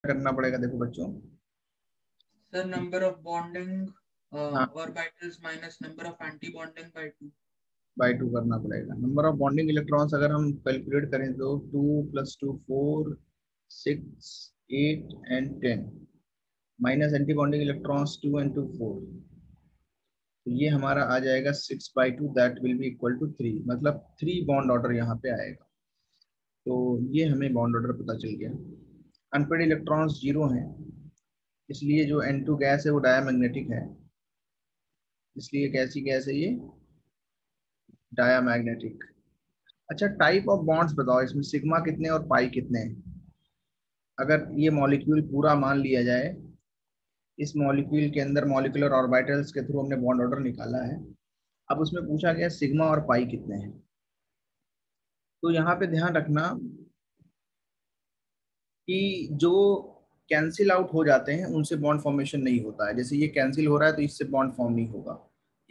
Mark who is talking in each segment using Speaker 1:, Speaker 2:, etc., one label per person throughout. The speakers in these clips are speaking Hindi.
Speaker 1: करना पड़ेगा देखो बच्चों।
Speaker 2: सर नंबर ऑफ बॉन्डिंग
Speaker 1: हाँ,
Speaker 2: orbitals minus number of anti bonding by 2।
Speaker 1: By two करना पड़ेगा। नंबर ऑफ बॉन्डिंग इलेक्ट्रॉन्स अगर हम कैलकुलेट करें तो 2 + 2 4 6 8 and 10 minus anti bonding electrons 2 × 2 4, तो ये हमारा आ जाएगा 6/2, that will be equal to 3, मतलब 3 बॉन्ड ऑर्डर यहाँ पे आएगा। तो ये हमें बॉन्ड ऑर्डर पता चल गया। अनपेड इलेक्ट्रॉन्स जीरो हैं, इसलिए जो N2 गैस है वो डायामैग्नेटिक है, इसलिए कैसी गैस है ये, डायामैग्नेटिक। अच्छा, टाइप ऑफ बॉन्ड्स बताओ, इसमें सिग्मा कितने और पाई कितने हैं। अगर ये मॉलिक्यूल पूरा मान लिया जाए, इस मॉलिक्यूल के अंदर मॉलिक्यूलर ऑर्बिटल्स के थ्रू हमने बॉन्ड ऑर्डर निकाला है, अब उसमें पूछा गया सिग्मा और पाई कितने हैं। तो यहाँ पे ध्यान रखना कि जो कैंसिल आउट हो जाते हैं उनसे बॉन्ड फॉर्मेशन नहीं होता है। जैसे ये कैंसिल हो रहा है तो इससे बॉन्ड फॉर्म नहीं होगा,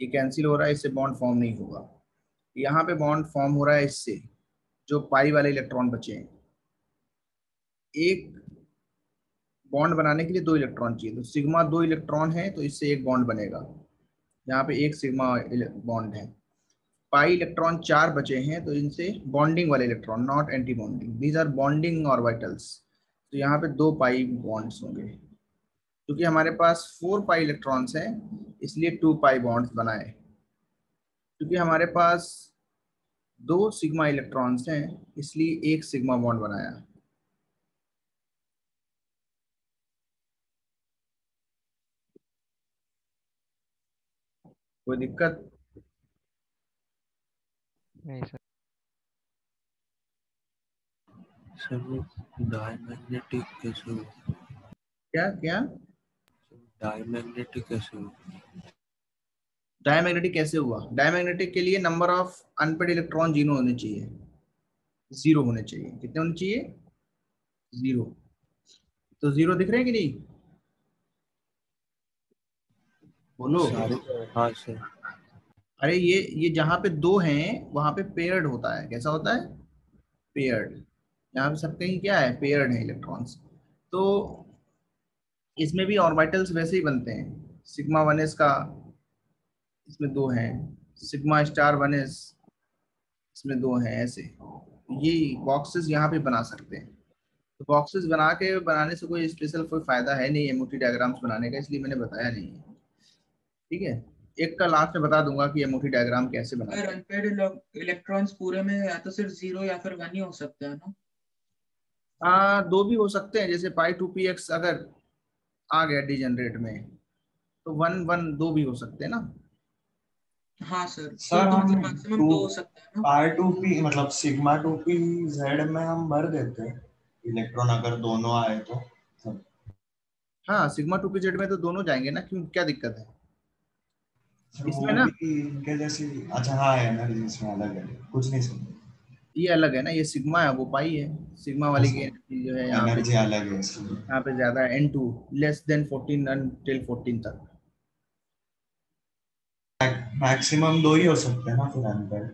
Speaker 1: ये कैंसिल हो रहा है इससे बॉन्ड फॉर्म नहीं होगा। यहाँ पे बॉन्ड फॉर्म हो रहा है इससे, जो पाई वाले इलेक्ट्रॉन बचे हैं। एक बॉन्ड बनाने के लिए 2 इलेक्ट्रॉन चाहिए, तो सिग्मा 2 इलेक्ट्रॉन है तो इससे एक बॉन्ड बनेगा, यहाँ पे एक सिग्मा बॉन्ड है। पाई इलेक्ट्रॉन 4 बचे हैं तो इनसे बॉन्डिंग वाले electron, not anti bonding, these are bonding orbitals, तो यहाँ पे 2 पाई बॉन्ड्स होंगे। क्योंकि हमारे पास 4 पाई इलेक्ट्रॉन्स हैं इसलिए 2 पाई बॉन्ड्स बनाए। क्योंकि हमारे पास 2 सिग्मा इलेक्ट्रॉन्स हैं इसलिए एक सिग्मा बॉन्ड बनाया। कोई दिक्कत?
Speaker 3: नहीं सर।
Speaker 4: सर डायमैग्नेटिक कैसे हो?
Speaker 1: क्या क्या?
Speaker 4: डायमैग्नेटिक कैसे हो?
Speaker 1: डायमैग्नेटिक कैसे हुआ? डायमैग्नेटिक के लिए number of unpaired electron zero होने चाहिए, 0 होने चाहिए। कितने होने चाहिए? 0। तो 0 दिख रहे हैं कि नहीं? बोलो।
Speaker 4: सारे। हाँ सर।
Speaker 1: अरे ये जहाँ पे 2 हैं वहां पे पेयर्ड होता है। कैसा होता है? पेयर्ड। यहाँ पे सब कहीं क्या है, पेयर्ड है इलेक्ट्रॉन्स। तो इसमें भी ऑर्बिटल्स वैसे ही बनते हैं। सिग्मा 1s का इसमें 2 हैं, सिग्मा स्टार 1s इसमें 2 हैं, ऐसे ये बॉक्सेस यहाँ पे बना सकते हैं। तो बॉक्सेस बनाने से कोई स्पेशल कोई फायदा है नहीं एमओटी डायग्राम्स बनाने का, इसलिए मैंने बताया नहीं है। ठीक है, एक का लास्ट में बता दूंगा कि एमओटी डायग्राम कैसे
Speaker 2: अगर
Speaker 1: बनाते हैं।
Speaker 2: अनपेड इलेक्ट्रॉन्स पूरे में या तो सिर्फ 0 या फिर 1 ही हो सकता है ना।
Speaker 1: हाँ, 2 भी हो सकते हैं, जैसे π2px अगर आ गया डिजनरेट में तो 1 1 2 भी हो सकते हैं ना।
Speaker 2: हाँ सर,
Speaker 5: सर
Speaker 2: तो मतलब
Speaker 5: हम
Speaker 2: मैक्सिमम
Speaker 5: टू
Speaker 2: 2 हो सकता है ना।
Speaker 5: R2P मतलब सिग्मा 2P Z में हम भर देते हैं इलेक्ट्रॉन अगर दोनों आए तो सब।
Speaker 1: हाँ, सिग्मा 2pz में तो दोनों जाएंगे ना, क्यों, क्या दिक्कत है
Speaker 5: सर
Speaker 1: इसमें
Speaker 5: वो
Speaker 1: ना?
Speaker 5: भी इनके जैसी। अच्छा हाँ, एनर्जी इसमें अलग है, कुछ नहीं सर।
Speaker 1: ये अलग है ना, ये सिग्मा है वो पाई है। सिग्मा वाले की एनर्जी जो है यहाँ पे,
Speaker 5: एनर्जी अलग है इसलिए।
Speaker 1: यहाँ पे ज्यादा है, N2 लेस देन 14 until 14 तक।
Speaker 5: मैक्सिमम दो ही हो सकते हैं ना फिर अंदर।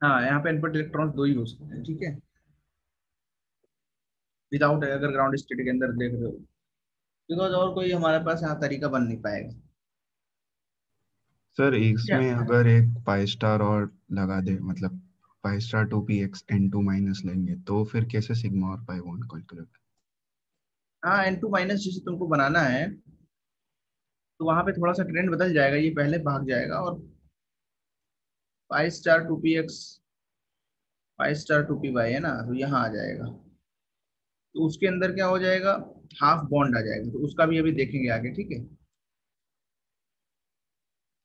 Speaker 1: हाँ, यहाँ पे इनपुट इलेक्ट्रॉन 2 ही हो सकते हैं, ठीक है, विदाउट अगर ग्राउंड स्टेट के अंदर देख रहे हो, बिकॉज और कोई हमारे पास यहाँ तरीका बन नहीं पाएगा।
Speaker 6: सर
Speaker 1: क्या?
Speaker 6: इसमें अगर एक पाई स्टार और लगा दे, मतलब pi star 2px N2 minus लेंगे तो फिर कैसे सिग्मा और पाई बॉन्ड कैलकुलेट?
Speaker 1: हाँ, N2 माइनस जैसे तुमको बनाना है तो वहां पे थोड़ा सा ट्रेंड बदल जाएगा, ये पहले भाग जाएगा और π*2px π*2py है ना, तो यहाँ आ जाएगा। तो उसके अंदर क्या हो जाएगा, हाफ बॉन्ड आ जाएगा, तो उसका भी अभी देखेंगे आगे, ठीक है।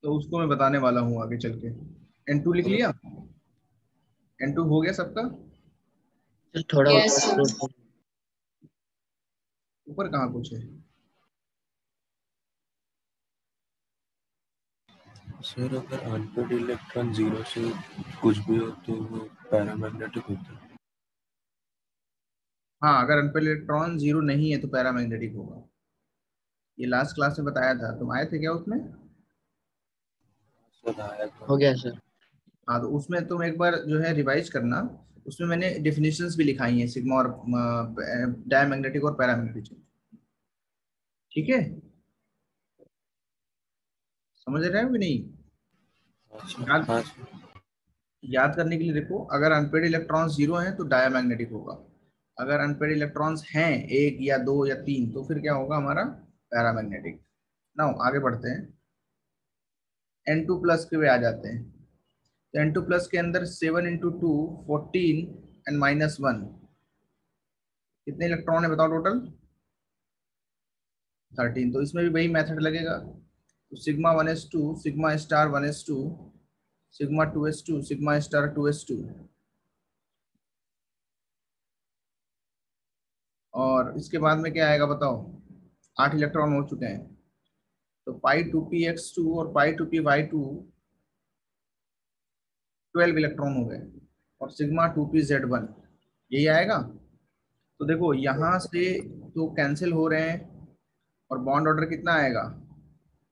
Speaker 1: तो उसको मैं बताने वाला हूँ आगे चल के। N2 लिख लिया? N2 हो गया सबका?
Speaker 7: थोड़ा
Speaker 8: यस
Speaker 7: ऊपर
Speaker 8: सर।
Speaker 7: scroll
Speaker 1: ऊपर कहाँ कुछ है?
Speaker 4: सर अगर अनपेड इलेक्ट्रॉन जीरो से कुछ भी हो तो वो पैरामैग्नेटिक होता है।
Speaker 1: हाँ, अगर अनपेड इलेक्ट्रॉन 0 नहीं है तो पैरामैग्नेटिक होगा। ये लास्ट क्लास में बताया था, तुम आए थे क्या उसमें?
Speaker 4: सर आया था।
Speaker 7: हो गया सर।
Speaker 1: हाँ, तो उसमें तुम एक बार जो है रिवाइज करना, उसमें मैंने डेफिनेशंस भी लिखाई हैं सिग्मा और डायमैग्नेटिक और पैरामैग्नेटिक। ठीक है, समझ रहे हो कि नहीं? याद
Speaker 4: हाँ
Speaker 1: याद करने के लिए देखो, अगर अनपेड इलेक्ट्रॉन्स 0 हैं तो डायमैग्नेटिक होगा, अगर अनपेड इलेक्ट्रॉन्स हैं 1 या 2 या 3 तो फिर क्या होगा हमारा पैरामैग्नेटिक। नाउ आगे बढ़ते हैं, N2 प्लस के वे आ जाते हैं। तो N2 प्लस के अंदर 7 इंटू 2 14 एंड -1 कितने इलेक्ट्रॉन है बताओ टोटल? 13। तो इसमें भी वही मेथड लगेगा, तो sigma 1s2 sigma star 1s2 sigma 2s2 sigma star 2s2, और इसके बाद में क्या आएगा बताओ? 8 इलेक्ट्रॉन हो चुके हैं, तो पाई 2px2 और पाई 2py2 12 इलेक्ट्रॉन हो गए, और सिग्मा 2pz1 यही आएगा। तो देखो यहाँ से तो कैंसिल हो रहे हैं, और बॉन्ड ऑर्डर कितना आएगा?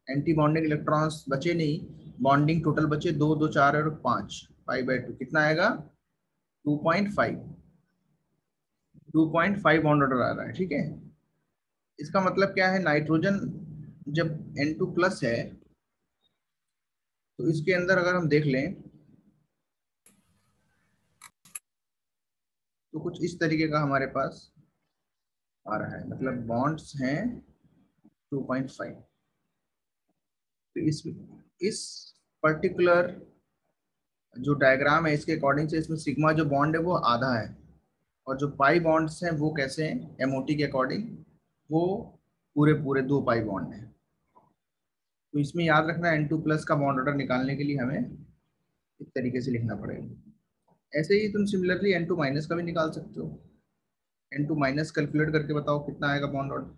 Speaker 1: एंटी बॉन्डिंग इलेक्ट्रॉन्स बचे नहीं, बॉन्डिंग टोटल बचे 2 2 4 और 5, 5/2 कितना आएगा? 2.5 बॉन्ड ऑर्डर आ रहा है। ठीक है, इसका मतलब क्या है, नाइट्रोजन जब N2 प्लस है तो इसके अंदर अगर हम देख लें तो कुछ इस तरीके का हमारे पास आ रहा है, मतलब बॉन्ड्स हैं 2.5। तो इस पर्टिकुलर जो डायग्राम है इसके अकॉर्डिंग से इसमें सिग्मा जो बॉन्ड है वो आधा है, और जो पाई बॉन्ड्स हैं वो कैसे हैं एमओटी के अकॉर्डिंग, वो पूरे पूरे 2 पाई बॉन्ड हैं। तो इसमें याद रखना N2 प्लस का बॉन्ड ऑर्डर निकालने के लिए हमें इस तरीके से लिखना पड़ेगा। ऐसे ही तुम सिमिलरली N2 माइनस का भी निकाल सकते हो। N2 माइनस कैलकुलेट करके बताओ कितना आएगा bond order?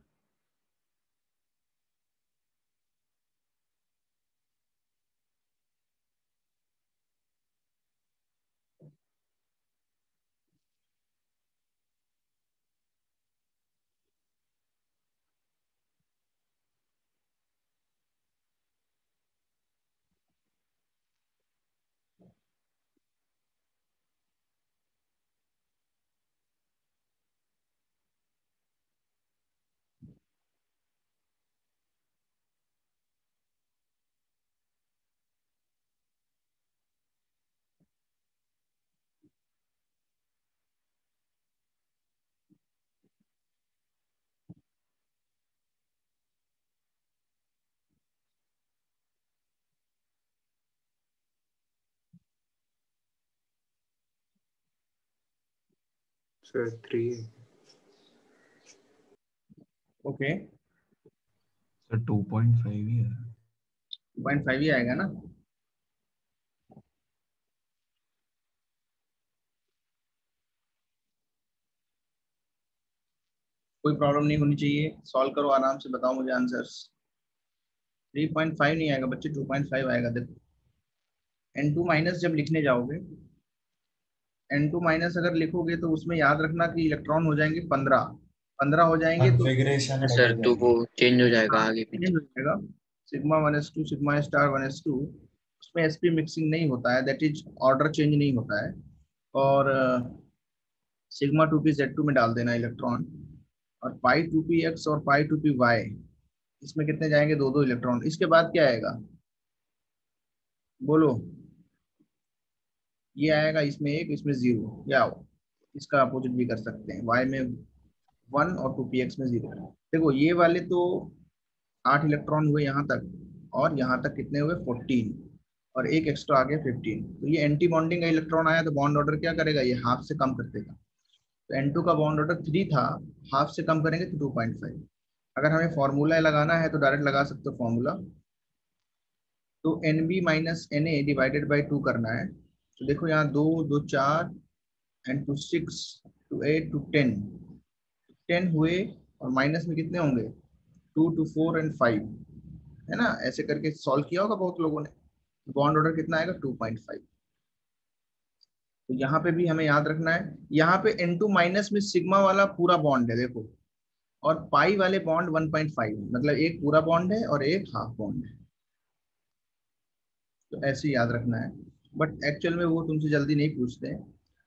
Speaker 4: Sir 3
Speaker 1: okay,
Speaker 6: sir 2.5 ही है।
Speaker 1: 2.5 ही आएगा ना? कोई प्रॉब्लम नहीं होनी चाहिए, सॉल्व करो आराम से, बताओ मुझे आंसर्स। 3.5 नहीं आएगा बच्चे, 2.5 आएगा। देखो N2 माइनस जब लिखने जाओगे, N2 माइनस अगर लिखोगे तो उसमें याद रखना कि इलेक्ट्रॉन हो जाएंगे 15 हो जाएंगे तो
Speaker 5: कॉन्फ़िगरेशन
Speaker 7: सर
Speaker 5: बदल
Speaker 7: तो वो
Speaker 5: जाएगी।
Speaker 7: चेंज हो जाएगा आगे
Speaker 1: चेंज
Speaker 7: पीछे।
Speaker 1: हो जाएगा। Sigma 1s2 sigma star 1s2 उसमें sp मिक्सिंग नहीं होता है, दैट इज ऑर्डर चेंज नहीं होता है। और सिग्मा 2pz2 में डाल देना इलेक्ट्रॉन, और पाई 2px और पाई 2py इसमें कितने जाएंगे? 2 2 इलेक्ट्रॉन। इसके बाद क्या आएगा बोलो? ये आएगा, इसमें 1 इसमें 0, या इसका अपोजिट भी कर सकते हैं, y में 1 और 2px में 0। देखो ये वाले तो 8 इलेक्ट्रॉन हुए यहाँ तक, और यहाँ तक कितने हुए 14, और एक एक्स्ट्रा आ गया 15। तो ये एंटी बॉन्डिंग का इलेक्ट्रॉन आया तो बॉन्ड ऑर्डर क्या करेगा? ये हाफ से कम कर देगा। तो N2 का बॉन्ड ऑर्डर 3 था, हाफ से कम करेंगे तो 2.5। अगर हमें फॉर्मूला लगाना है तो डायरेक्ट लगा सकते हो फॉर्मूला, तो NB minus NA divided by 2 करना है। तो देखो यहाँ 2 2 4 एंड 2 6 2 8 2 10 हुए, और माइनस में कितने होंगे? 2 2 4 एंड 5, है ना? ऐसे करके सॉल्व किया होगा बहुत लोगों ने। बॉन्ड ऑर्डर कितना आएगा? 2.5। तो यहाँ पे भी हमें याद रखना है, यहाँ पे N2 माइनस में सिग्मा वाला पूरा बॉन्ड है देखो, और पाई वाले बॉन्ड 1.5, मतलब एक पूरा बॉन्ड है और एक हाफ बॉन्ड है। तो ऐसे याद रखना है, बट एक्चुअल में वो तुमसे जल्दी नहीं पूछते हैं।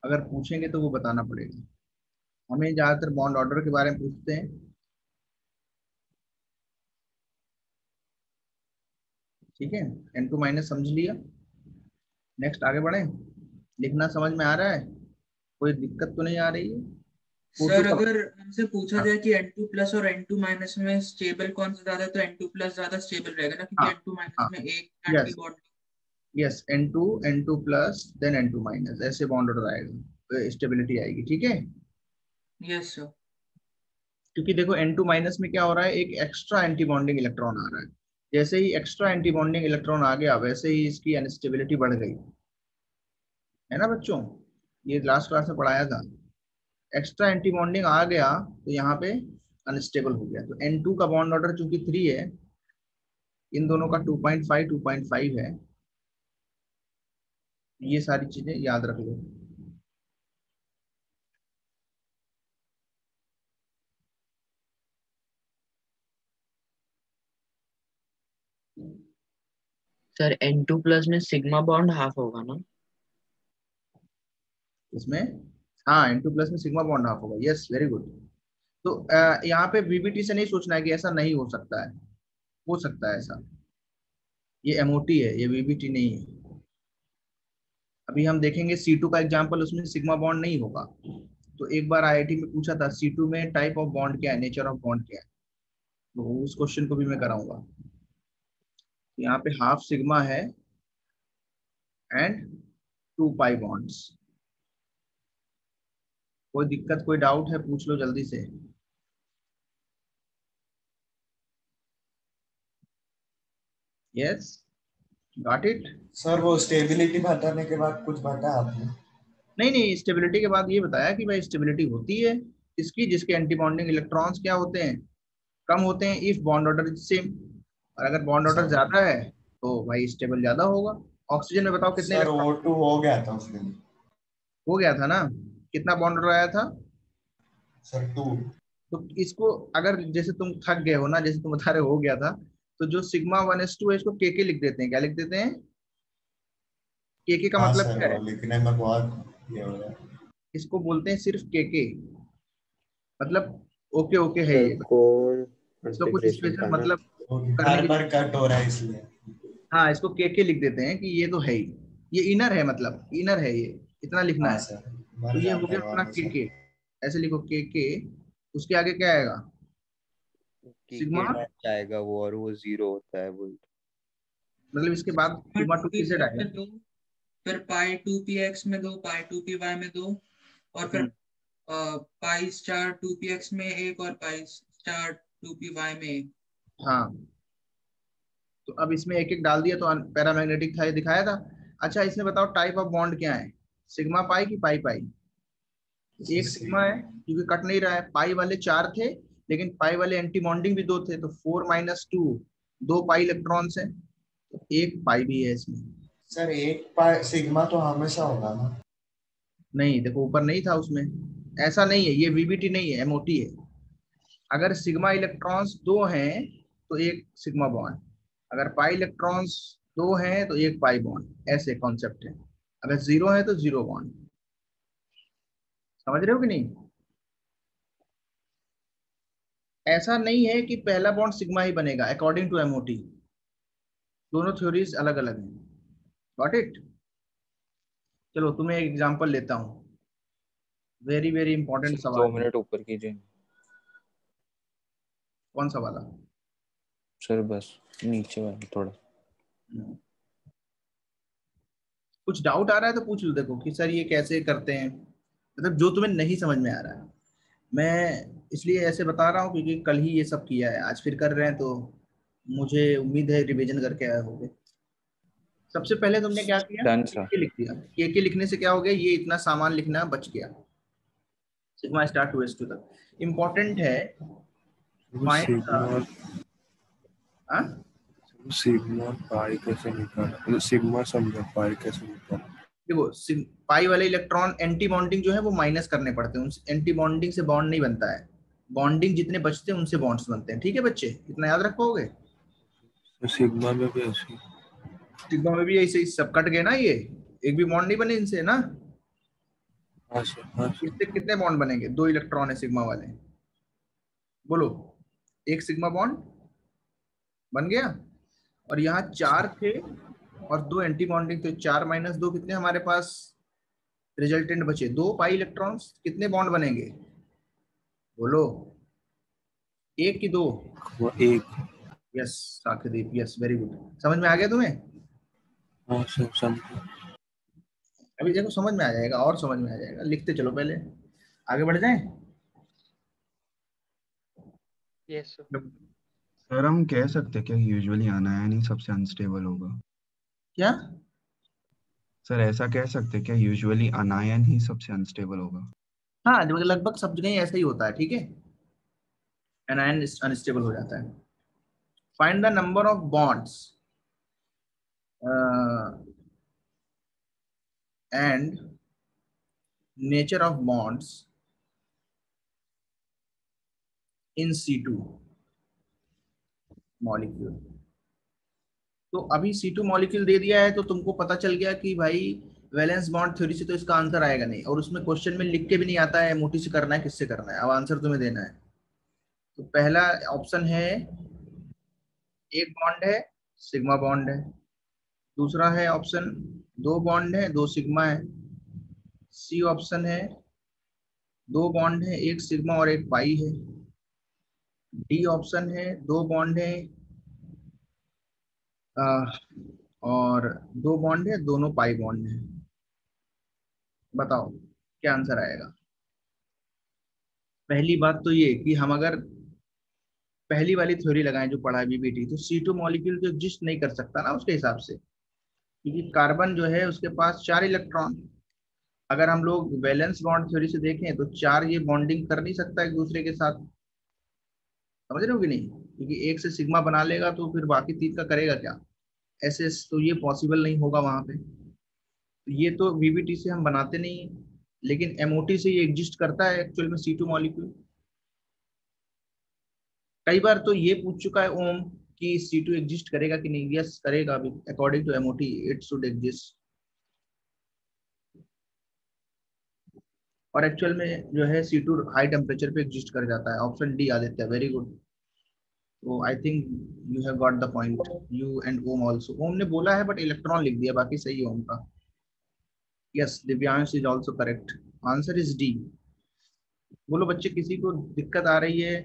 Speaker 1: अगर पूछेंगे तो वो बताना पड़ेगा। हमें ज्यादातर बॉन्ड ऑर्डर के बारे में पूछते हैं। ठीक है, N2 माइनस समझ लिया। नेक्स्ट आगे बढ़े। लिखना समझ में आ रहा है? कोई दिक्कत तो नहीं आ रही है?
Speaker 2: सर
Speaker 1: फोटो का
Speaker 2: अगर हमसे पूछा
Speaker 1: हाँ
Speaker 2: जाए कि N2 प्लस और N2 माइनस में स्टेबल कौन सा ज्यादा है, तो N2 प्लस ज्यादा स्टेबल रहेगा ना, क्योंकि
Speaker 1: हाँ
Speaker 2: N2 माइनस
Speaker 1: हाँ
Speaker 2: में एक
Speaker 1: yes
Speaker 2: antibody.
Speaker 1: Yes, N2 plus then N2 minus, ऐसे बॉन्ड ऑर्डर आएगा, स्टेबिलिटी आएगी। ठीक है,
Speaker 2: यस सर।
Speaker 1: क्योंकि देखो N2 माइनस में क्या हो रहा है, एक एक्स्ट्रा एंटी बॉन्डिंग इलेक्ट्रॉन आ रहा है। जैसे ही एक्स्ट्रा एंटी बॉन्डिंग इलेक्ट्रॉन आ गया, वैसे ही इसकी अनस्टेबिलिटी बढ़ गई, है ना बच्चों? ये लास्ट क्लास में पढ़ाया था। एक्स्ट्रा एंटी बॉन्डिंग आ गया तो यहाँ पे अनस्टेबल हो गया। तो N2 का बॉन्ड ऑर्डर चूंकि 3 है, इन दोनों का 2.5 2.5 है। ये सारी चीजें याद रख लो।
Speaker 7: सर N2 प्लस में सिग्मा बॉन्ड हाफ होगा ना?
Speaker 1: इसमें हाँ, N2 प्लस में सिग्मा बॉन्ड हाफ होगा। Yes, very good. तो यहाँ पे VBT से नहीं सोचना है कि ऐसा नहीं हो सकता है, हो सकता है ऐसा। ये MOT है, ये VBT नहीं है। अभी हम देखेंगे C2 का एग्जांपल, उसमें सिग्मा बॉन्ड नहीं होगा। तो एक बार IIT में पूछा था C2 में टाइप ऑफ बॉन्ड क्या है, नेचर ऑफ बॉन्ड क्या है, तो उस क्वेश्चन को भी मैं कराऊंगा। यहाँ पे हाफ सिग्मा है एंड 2 पाई बॉन्ड्स। कोई दिक्कत, कोई डाउट है, पूछ लो जल्दी से। Yes, got it.
Speaker 5: सर वो स्टेबिलिटी बताने के बाद कुछ बताया आपने?
Speaker 1: नहीं नहीं, स्टेबिलिटी के बाद ये बताया कि भाई स्टेबिलिटी होती है इसकी, जिसके एंटी बॉन्डिंग इलेक्ट्रॉन्स क्या होते हैं, कम होते हैं, if bond order is same. और अगर बॉन्ड ऑर्डर
Speaker 5: सर
Speaker 1: ज्यादा है तो भाई स्टेबल ज्यादा होगा। ऑक्सीजन में बताओ कितने
Speaker 5: सर
Speaker 1: इलेक्ट्रॉन?
Speaker 5: O2 हो गया था उस दिन।
Speaker 1: हो गया था ना? कितना बॉन्ड ऑर्डर आया था?
Speaker 5: सर 2।
Speaker 1: तो इसको अगर जैसे तुम थक गए हो ना, जैसे तुम बता रहे हो गया था, तो जो सिग्मा 1s2 है, इसको के लिख देते हैं। क्या लिख देते हैं? के का
Speaker 5: हाँ
Speaker 1: मतलब
Speaker 5: सर
Speaker 1: क्या
Speaker 5: वो
Speaker 1: है?
Speaker 5: लिखने में बहुत ये हो रहा है।
Speaker 1: इसको बोलते हैं सिर्फ के, मतलब ओके ओके है
Speaker 4: सर
Speaker 1: ये।
Speaker 4: कोण
Speaker 1: इसका कुछ
Speaker 4: इंटीग्रेशन
Speaker 1: स्पेशल
Speaker 4: था ना?
Speaker 1: मतलब
Speaker 5: वो
Speaker 1: करने
Speaker 5: बार
Speaker 1: की।
Speaker 5: बार कट हो रहा है इसलिए।
Speaker 1: हाँ, इसको के लिख देते हैं कि ये तो है ही, ये इनर है, मतलब इनर है ये, इतना लिखना
Speaker 5: हाँ
Speaker 1: है।
Speaker 5: सर
Speaker 1: तो
Speaker 5: मर
Speaker 1: ये हो
Speaker 5: जाता
Speaker 1: गया
Speaker 5: है
Speaker 1: अपना
Speaker 5: वापस से।
Speaker 1: के। ऐसे लिखो के। उसके आगे क्या आएगा?
Speaker 4: के
Speaker 1: सिग्मा,
Speaker 4: जाएगा वो और वो जीरो होता है वो।
Speaker 1: मतलब इसके बाद
Speaker 2: सिग्मा
Speaker 1: सिग्मा
Speaker 2: 2
Speaker 1: टू
Speaker 2: पी
Speaker 1: किसे
Speaker 2: जेड
Speaker 1: आएगा?
Speaker 2: में दो, फिर पाई 2 पी एक्स में दो, पाई 2 पी वाई में दो, और फिर
Speaker 1: हम्म,
Speaker 2: पाई स्टार 2 पी एक्स में एक, और पाई स्टार 2 पी वाई में एक।
Speaker 1: हाँ। तो अब इसमें एक एक डाल दिया तो पैरामैग्नेटिक था, ये दिखाया था। अच्छा, इसमें बताओ टाइप ऑफ बॉन्ड क्या है, सिग्मा पाई की पाई पाई? एक सिग्मा है क्योंकि कट नहीं रहा है। पाई वाले 4 थे, लेकिन पाई वाले एंटी बॉन्डिंग भी 2 थे, तो 4 - 2, 2 पाई इलेक्ट्रॉन्स है, तो एक पाई भी है इसमें।
Speaker 5: सर एक पाई सिग्मा तो हमेशा होगा ना?
Speaker 1: नहीं देखो, ऊपर नहीं था उसमें, ऐसा नहीं है, ये VBT नहीं है, MOT है। अगर सिग्मा इलेक्ट्रॉन्स 2 हैं तो एक सिग्मा बॉन्ड, अगर पाई इलेक्ट्रॉन्स 2 हैं तो एक पाई बॉन्ड, ऐसे कॉन्सेप्ट है। अगर 0 है तो 0 बॉन्ड। समझ रहे हो कि नहीं? ऐसा नहीं है कि पहला बॉन्ड सिग्मा ही बनेगा अकॉर्डिंग टू MOT। दोनों थ्योरीज अलग अलग हैं। Got it? चलो तुम्हें एक एग्जांपल लेता हूँ, वेरी वेरी इंपॉर्टेंट
Speaker 4: सर
Speaker 1: सवाल
Speaker 4: दो
Speaker 1: है।
Speaker 4: मिनट ऊपर कीजिए।
Speaker 1: कौन सा वाला?
Speaker 4: सर बस नीचे वाला थोड़ा।
Speaker 1: कुछ डाउट आ रहा है तो पूछ लो, देखो कि सर ये कैसे करते हैं, मतलब जो तुम्हें नहीं समझ में आ रहा है। मैं इसलिए ऐसे बता रहा हूँ क्योंकि कल ही ये सब किया है, आज फिर कर रहे हैं, तो मुझे उम्मीद है रिवीजन करके आए होंगे। सबसे पहले तुमने क्या किया,
Speaker 4: डन सर।
Speaker 1: के लिख दिया। के लिखने से क्या हो गया, ये इतना सामान लिखना बच गया, सिग्मा स्टार 2s2 तक। इम्पोर्टेंट है,
Speaker 4: वो
Speaker 1: फाइंड
Speaker 4: सिग्मा और सिग्मा पाई कैसे निकाला? मतलब सिग्मा समझा, पाई कैसे निकाला?
Speaker 1: देखो, पाई वाले इलेक्ट्रॉन एंटी बॉन्डिंग जो है वो माइनस करने पड़ते हैं, एंटी बॉन्डिंग से बॉन्ड नहीं बनता है, बॉन्डिंग जितने बचते हैं उनसे बॉन्ड्स बनते हैं। ठीक है बच्चे, इतना याद रखोगे।
Speaker 4: तो सिग्मा में भी ऐसे।
Speaker 1: सिग्मा में भी ऐसे ही सब कट गए ना, ये एक भी बॉन्ड नहीं बने इनसे ना।
Speaker 4: हाँ सर, हाँ सर।
Speaker 1: इससे कितने बॉन्ड बनेंगे? 2 इलेक्ट्रॉन है सिग्मा वाले, बोलो। एक सिग्मा बॉन्ड बन गया, और यहाँ 4 थे और 2 एंटी बॉन्डिंग थे। 4 माइनस 2 कितने हमारे पास रिजल्टेंट बचे? 2 पाई इलेक्ट्रॉन्स। कितने बॉन्ड बनेंगे बोलो? एक की 2?
Speaker 4: वो एक।
Speaker 1: Yes Sakshideep, yes very good. समझ में आ गया तुम्हें?
Speaker 4: हाँ सर, समझो।
Speaker 1: अभी देखो समझ में आ जाएगा, और समझ में आ जाएगा। लिखते चलो, पहले आगे बढ़ जाएं।
Speaker 3: Yes sir.
Speaker 6: सर हम कह सकते हैं क्या यूजुअली अनायन ही सबसे अनस्टेबल होगा?
Speaker 1: क्या?
Speaker 6: सर ऐसा कह सकते हैं क्या यूजुअली अनायन ही सबसे अनस्टेबल होगा?
Speaker 1: हाँ, लगभग सब जगह ऐसा ही होता है, ठीक है। एनायन अनस्टेबल हो जाता है। Find the number of bonds and nature of bonds in C2 molecule. तो अभी C2 मॉलिक्यूल दे दिया है, तो तुमको पता चल गया कि भाई वैलेंस बॉन्ड थ्योरी से तो इसका आंसर आएगा नहीं, और उसमें क्वेश्चन में लिख के भी नहीं आता है मोटी से करना है किससे करना है। अब आंसर तुम्हें देना है। तो पहला ऑप्शन है, एक बॉन्ड है, सिग्मा बॉन्ड है। दूसरा है ऑप्शन, 2 बॉन्ड है, 2 सिग्मा है। सी ऑप्शन है, 2 बॉन्ड है, एक सिग्मा और एक पाई है। डी ऑप्शन है, 2 बॉन्ड है और 2 बॉन्ड है, दोनों पाई बॉन्ड है। बताओ क्या आंसर आएगा? पहली बात तो ये कि हम अगर पहली वाली थ्योरी लगाएं जो पढ़ा है बीबीटी, तो C2 मॉलिक्यूल तो एग्जिस्ट नहीं कर सकता ना उसके हिसाब से, क्योंकि कार्बन जो है उसके पास 4 इलेक्ट्रॉन। अगर हम लोग वैलेंस बॉन्ड थ्योरी से देखें तो 4 ये बॉन्डिंग कर नहीं सकता एक दूसरे के साथ। समझ रहे हो कि नहीं? क्योंकि एक से सिग्मा बना लेगा तो फिर बाकी 3 का करेगा क्या? ऐसे तो ये पॉसिबल नहीं होगा वहां पे। तो ये तो वीबीटी से हम बनाते नहीं है, लेकिन एमओटी से ये एग्जिस्ट करता है एक्चुअल में C2 मॉलिक्यूल। कई बार तो ये पूछ चुका है ओम कि C2 एग्जिस्ट करेगा कि नहीं। यस करेगा, अभी according to MOT it should exist. और एक्चुअल में जो है C2 हाई टेम्परेचर पे एग्जिस्ट कर जाता है। Option D Aditya, very good. तो I think you have got the point, you and Om also. Om ने बोला है बट इलेक्ट्रॉन लिख दिया, बाकी सही है ओम का। Yes Divyansh is also correct. Answer is D. बोलो बच्चे, किसी को दिक्कत आ रही है,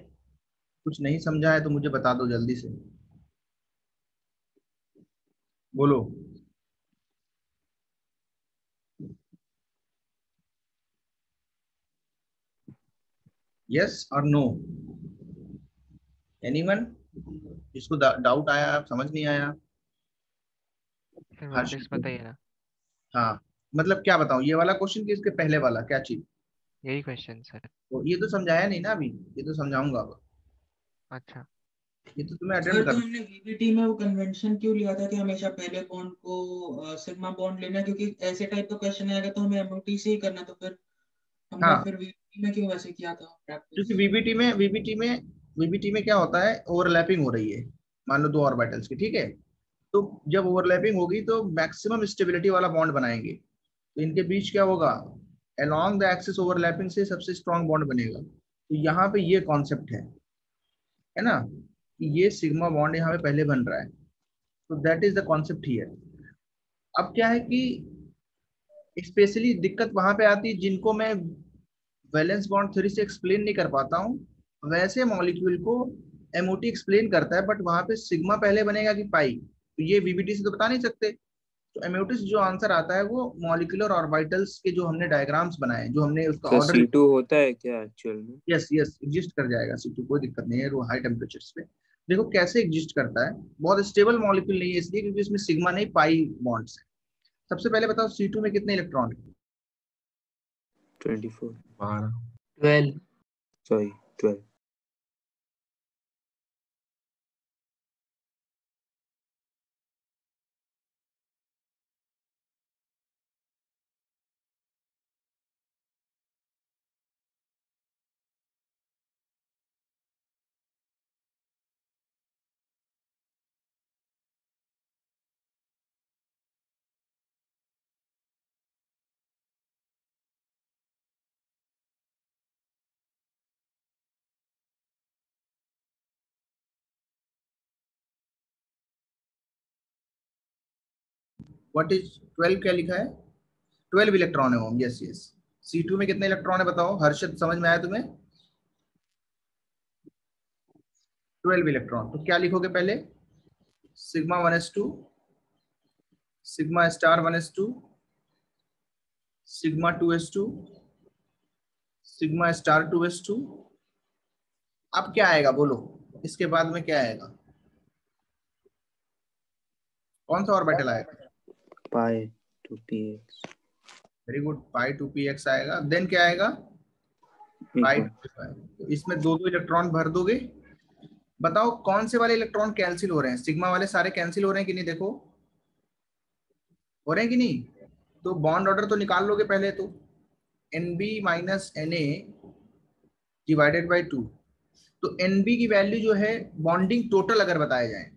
Speaker 1: कुछ नहीं समझा है तो मुझे बता दो जल्दी से, बोलो। यस और नो, एनीवन जिसको डाउट आया, समझ नहीं आया? हर्ष?
Speaker 3: वापस बताइए ना।
Speaker 1: हाँ, मतलब क्या बताऊं, ये वाला क्वेश्चन कि इसके पहले वाला, क्या चीज?
Speaker 3: यही क्वेश्चन सर।
Speaker 1: तो ये तो समझाया नहीं ना अभी, ये तो समझाऊंगा अब।
Speaker 3: अच्छा।
Speaker 1: ये तो तुम्हें
Speaker 2: सर
Speaker 1: अटेम्प्ट
Speaker 2: तो
Speaker 1: कर।
Speaker 2: हमने वीबीटी में वो कन्वेंशन क्यों लिया था कि हमेशा पहले बॉन्ड को सिग्मा बॉन्ड लेना है, क्योंकि ऐसे टाइप का क्वेश्चन आएगा तो हमें एमओटी से ही करना, तो फिर हमने
Speaker 1: हाँ,
Speaker 2: फिर वीबीटी में क्यों वैसे किया था
Speaker 1: क्योंकि
Speaker 2: प्रैक्टिस।
Speaker 1: वीबीटी में क्या होता है, ओवरलैपिंग हो रही है। मान लो 2 ऑर्बिटल्स की, ठीक है। तो जब ओवरलैपिंग होगी तो मैक्सिमम स्टेबिलिटी वाला बॉन्ड बनाएंगे। तो इनके बीच क्या होगा, अलोंग द एक्सिस ओवरलैपिंग से सबसे स्ट्रॉन्ग बॉन्ड बनेगा। तो यहाँ पे ये कॉन्सेप्ट है ना, कि ये सिग्मा बॉन्ड यहाँ पे पहले बन रहा है। तो that is the concept here. अब क्या है कि स्पेशली दिक्कत वहां पे आती है जिनको मैं वैलेंस बॉन्ड थ्योरी से एक्सप्लेन नहीं कर पाता हूँ। वैसे मॉलिक्यूल को एमओटी एक्सप्लेन करता है, बट वहां पे सिग्मा पहले बनेगा कि पाई, तो ये वीबीटी से तो बता नहीं सकते। तो एमओटी से जो आंसर आता है वो मॉलिक्यूलर ऑर्बिटल्स के जो हमने डायग्राम्स बनाए, जो हमने उसका
Speaker 4: सर
Speaker 1: ऑर्डर।
Speaker 4: C2 होता है क्या एक्चुअल में?
Speaker 1: यस यस एग्जिस्ट कर जाएगा C2, कोई दिक्कत नहीं है वो हाई टेम्परेचर्स पे। देखो कैसे एग्जिस्ट करता है, बहुत स्टेबल मॉलिक्यूल नहीं है इसलिए क्योंकि इसमें सिग्मा नहीं पाई बॉन्ड्स है। सबसे पहले बताओ C2 में कितने इलेक्ट्रॉन है?
Speaker 4: 24।
Speaker 6: 12।
Speaker 7: 12।
Speaker 4: सॉरी, 12।
Speaker 1: व्हाट इज 12 क्या लिखा है? 12 इलेक्ट्रॉन है ओम। Yes yes. C2 में कितने इलेक्ट्रॉन है बताओ हर्षद, समझ में आया तुम्हें? 12 इलेक्ट्रॉन। तो क्या लिखोगे पहले? Sigma 1s2, sigma star 1s2, sigma 2s2, sigma star 2s2। अब क्या आएगा बोलो, इसके बाद में क्या आएगा? कौन सा ऑर्बिटल आएगा?
Speaker 8: पाई 2px।
Speaker 1: वेरी गुड, पाई 2px आएगा। देन क्या आएगा? पाई 2p5। तो इसमें दो दो इलेक्ट्रॉन भर दोगे। बताओ कौन से वाले इलेक्ट्रॉन कैंसिल हो रहे हैं? सिग्मा वाले सारे कैंसिल हो रहे हैं कि नहीं? देखो हो रहे हैं कि नहीं? तो बॉन्ड ऑर्डर तो निकाल लोगे पहले तो, NB minus Na divided by 2। तो NB की वैल्यू जो है बॉन्डिंग टोटल अगर बताया जाए,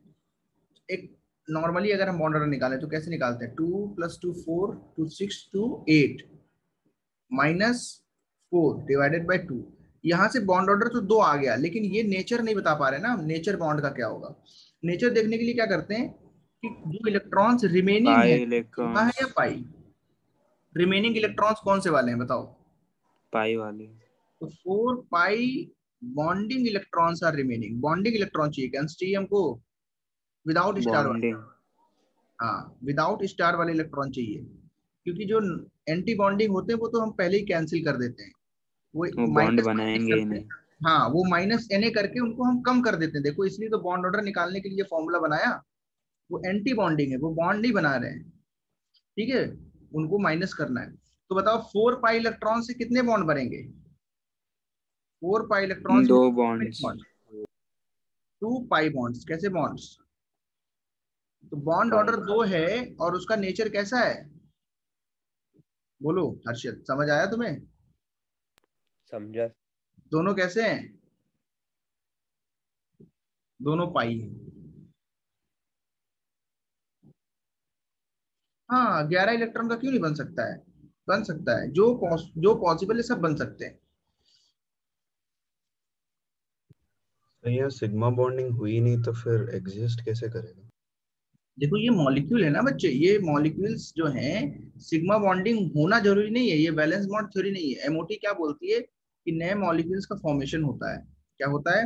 Speaker 1: एक नॉर्मली अगर हम बॉन्ड ऑर्डर निकालें तो कैसे निकालते हैं? 2 + 2 4 2 6 2 8 माइनस 4 डिवाइडेड बाई 2। यहाँ से बॉन्ड ऑर्डर तो 2 आ गया, लेकिन ये नेचर नहीं बता पा रहे ना, नेचर बॉन्ड का क्या होगा। नेचर देखने के लिए क्या करते हैं कि जो इलेक्ट्रॉन्स रिमेनिंग है सिग्मा है या पाई? रिमेनिंग इलेक्ट्रॉन्स कौन से वाले हैं बताओ? पाई वाले। तो 4 pi bonding electrons are remaining. Bonding electron चाहिए, कैंसिल चाहिए हमको विदाउट स्टार वाले। हाँ, विदाउट स्टार वाले इलेक्ट्रॉन चाहिए, क्योंकि जो एंटी बॉन्डिंग होते हैं वो तो हम पहले ही कैंसिल कर देते हैं, वो बॉन्ड बनाएंगे ही नहीं। हाँ, वो माइनस Na करके उनको हम कम कर देते हैं। देखो इसलिए तो बॉन्ड ऑर्डर निकालने के लिए फॉर्मूला बनाया, वो एंटी बॉन्डिंग है, वो बॉन्ड नहीं बना रहे हैं, ठीक है, उनको माइनस करना है। तो बताओ 4 पाई इलेक्ट्रॉन से कितने बॉन्ड बनेंगे? 4 pi electron 2 bonds, 2 pi bonds. कैसे बॉन्ड्स? तो बॉन्ड ऑर्डर 2 है और उसका नेचर कैसा है बोलो हर्षद, समझ आया तुम्हें?
Speaker 8: समझा।
Speaker 1: दोनों कैसे हैं? दोनों पाई है। हाँ, 11 इलेक्ट्रॉन का क्यों नहीं बन सकता है? बन सकता है, जो पॉसिबल है सब बन सकते हैं।
Speaker 6: तो ये सिग्मा बॉन्डिंग हुई नहीं तो फिर एग्जिस्ट कैसे करेगा?
Speaker 1: देखो ये मॉलिक्यूल है ना बच्चे, ये मॉलिक्यूल्स जो हैं, सिग्मा बॉन्डिंग होना जरूरी नहीं है, ये वैलेंस बॉन्ड थ्योरी नहीं है। एमओटी क्या बोलती है कि नए मॉलिक्यूल्स का फॉर्मेशन होता है। क्या होता है?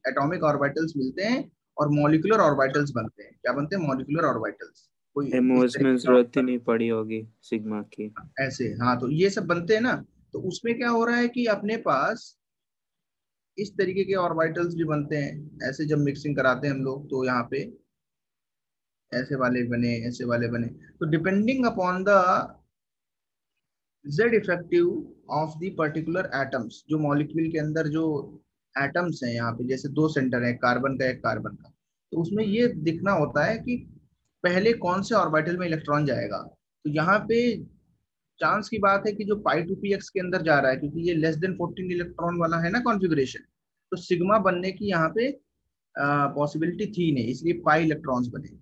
Speaker 1: एटॉमिक ऑर्बिटल्स मिलते हैं और मॉलिक्यूलर ऑर्बिटल्स बनते हैं। क्या बनते हैं? Molecular orbitals. कोई
Speaker 8: एमओएस में जरूरत ही नहीं पड़ी होगी सिग्मा की
Speaker 1: ऐसे। हाँ, तो ये सब बनते हैं ना। तो उसमें क्या हो रहा है कि अपने पास इस तरीके के ऑर्बिटल्स भी बनते हैं। ऐसे जब मिक्सिंग कराते हैं हम लोग तो यहाँ पे ऐसे वाले बने, ऐसे वाले बने। तो depending upon the Z effective of the particular atoms, जो मॉलिक्यूल के अंदर जो एटम्स हैं, यहाँ पे जैसे 2 सेंटर है, कार्बन का एक कार्बन का, तो उसमें ये दिखना होता है कि पहले कौन से ऑर्बिटल में इलेक्ट्रॉन जाएगा। तो यहाँ पे चांस की बात है कि जो पाई 2px के अंदर जा रहा है, क्योंकि ये लेस देन 14 इलेक्ट्रॉन वाला है ना कॉन्फ़िगरेशन, तो सिग्मा बनने की यहाँ पे पॉसिबिलिटी थी नहीं, इसलिए पाई इलेक्ट्रॉन्स बने।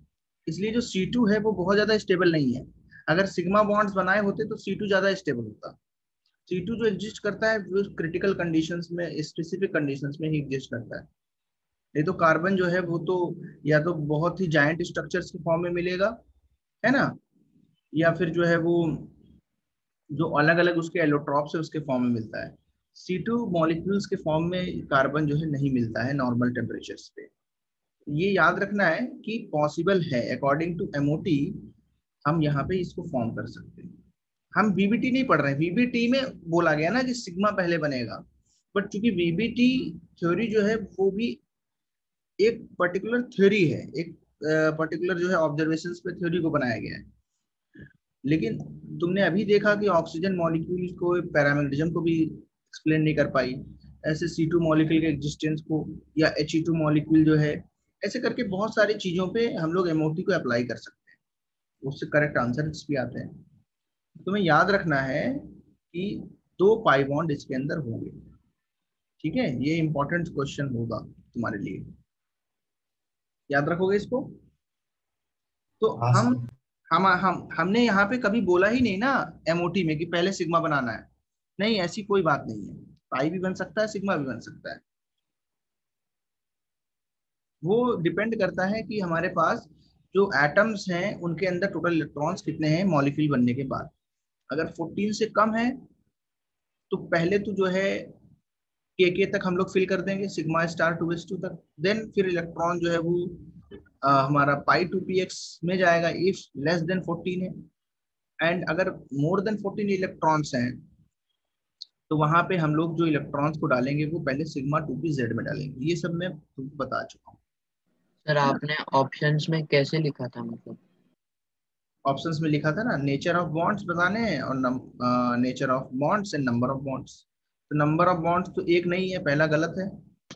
Speaker 1: इसलिए जो C2 है वो बहुत ज्यादा स्टेबल नहीं है। अगर सिग्मा बॉन्ड्स बनाए होते तो C2 ज्यादा स्टेबल होता। C2 जो एग्जिस्ट करता है वो क्रिटिकल कंडीशंस में, स्पेसिफिक कंडीशंस में ही एग्जिस्ट करता है। नहीं तो कार्बन जो है वो तो या तो बहुत ही जायंट स्ट्रक्चर्स के फॉर्म में मिलेगा, है ना, या फिर जो है वो जो अलग अलग उसके एलोट्रॉप्स है उसके फॉर्म में मिलता है। C2 मॉलिक्यूल्स के फॉर्म में कार्बन जो है नहीं मिलता है नॉर्मल टेम्परेचर्स पे। ये याद रखना है कि पॉसिबल है, अकॉर्डिंग टू एमओटी हम यहाँ पे इसको फॉर्म कर सकते हैं। हम वीबीटी नहीं पढ़ रहे हैं, वीबीटी में बोला गया ना कि सिग्मा पहले बनेगा, बट चूंकि वीबीटी थ्योरी जो है वो भी एक पर्टिकुलर थ्योरी है, एक पर्टिकुलर जो है ऑब्जर्वेशंस पे थ्योरी को बनाया गया है। लेकिन तुमने अभी देखा कि ऑक्सीजन मॉलिक्यूल को, पैरामैग्नेटिज्म को भी एक्सप्लेन नहीं कर पाई, ऐसे C2 मॉलिक्यूल के एग्जिस्टेंस को, या He2 मॉलिक्यूल जो है, ऐसे करके बहुत सारी चीजों पे हम लोग एमओटी को अप्लाई कर सकते हैं, उससे करेक्ट आंसर्स भी आते हैं। तुम्हें याद रखना है कि 2 पाई बॉन्ड इसके अंदर होंगे, ठीक है, ये इंपॉर्टेंट क्वेश्चन होगा तुम्हारे लिए, याद रखोगे इसको। तो हमने यहाँ पे कभी बोला ही नहीं ना एमओटी में कि पहले सिग्मा बनाना है, नहीं, ऐसी कोई बात नहीं है। पाई भी बन सकता है, सिग्मा भी बन सकता है। वो डिपेंड करता है कि हमारे पास जो एटम्स हैं उनके अंदर टोटल इलेक्ट्रॉन्स कितने हैं मॉलिक्यूल बनने के बाद। अगर 14 से कम है तो पहले तो जो है के तक हम लोग फिल कर देंगे, सिग्मा स्टार 2s2 तक। देन फिर इलेक्ट्रॉन जो है वो हमारा पाई 2px में जाएगा इफ लेस देन 14 है। एंड अगर मोर देन 14 इलेक्ट्रॉन्स हैं तो वहां पे हम लोग जो इलेक्ट्रॉन्स को डालेंगे वो पहले सिग्मा 2pz में डालेंगे। ये सब मैं तुमको बता चुका हूँ।
Speaker 7: सर आपने ऑप्शंस में कैसे लिखा था, मतलब?
Speaker 1: ऑप्शंस में लिखा था ना, नेचर ऑफ बॉन्ड्स बताने हैं और nature of bonds and number of bonds. तो नंबर ऑफ बॉन्ड्स तो एक नहीं है, पहला गलत है।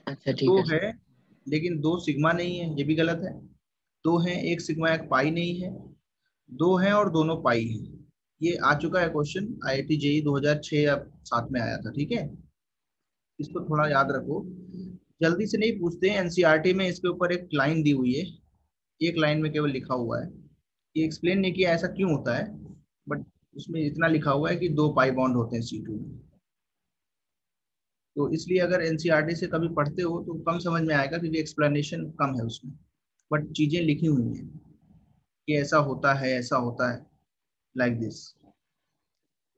Speaker 7: अच्छा ठीक
Speaker 1: दो
Speaker 7: है सर।
Speaker 1: है लेकिन दो सिग्मा नहीं है, ये भी गलत है। दो है, एक सिग्मा एक पाई नहीं है। दो है और दोनों पाई है। ये आ चुका है क्वेश्चन, IIT JEE 2006 या 7 में आया था, ठीक है। इसको थोड़ा याद रखो, जल्दी से नहीं पूछते हैं। NCERT में इसके ऊपर एक लाइन दी हुई है, एक लाइन में केवल लिखा हुआ है, ये एक्सप्लेन नहीं किया ऐसा क्यों होता है, बट उसमें इतना लिखा हुआ है कि 2 पाई बॉन्ड होते हैं C2 में। तो इसलिए अगर NCERT से कभी पढ़ते हो तो कम समझ में आएगा क्योंकि एक्सप्लेनेशन कम है उसमें, बट चीजें लिखी हुई हैं कि ऐसा होता है, ऐसा होता है, लाइक दिस।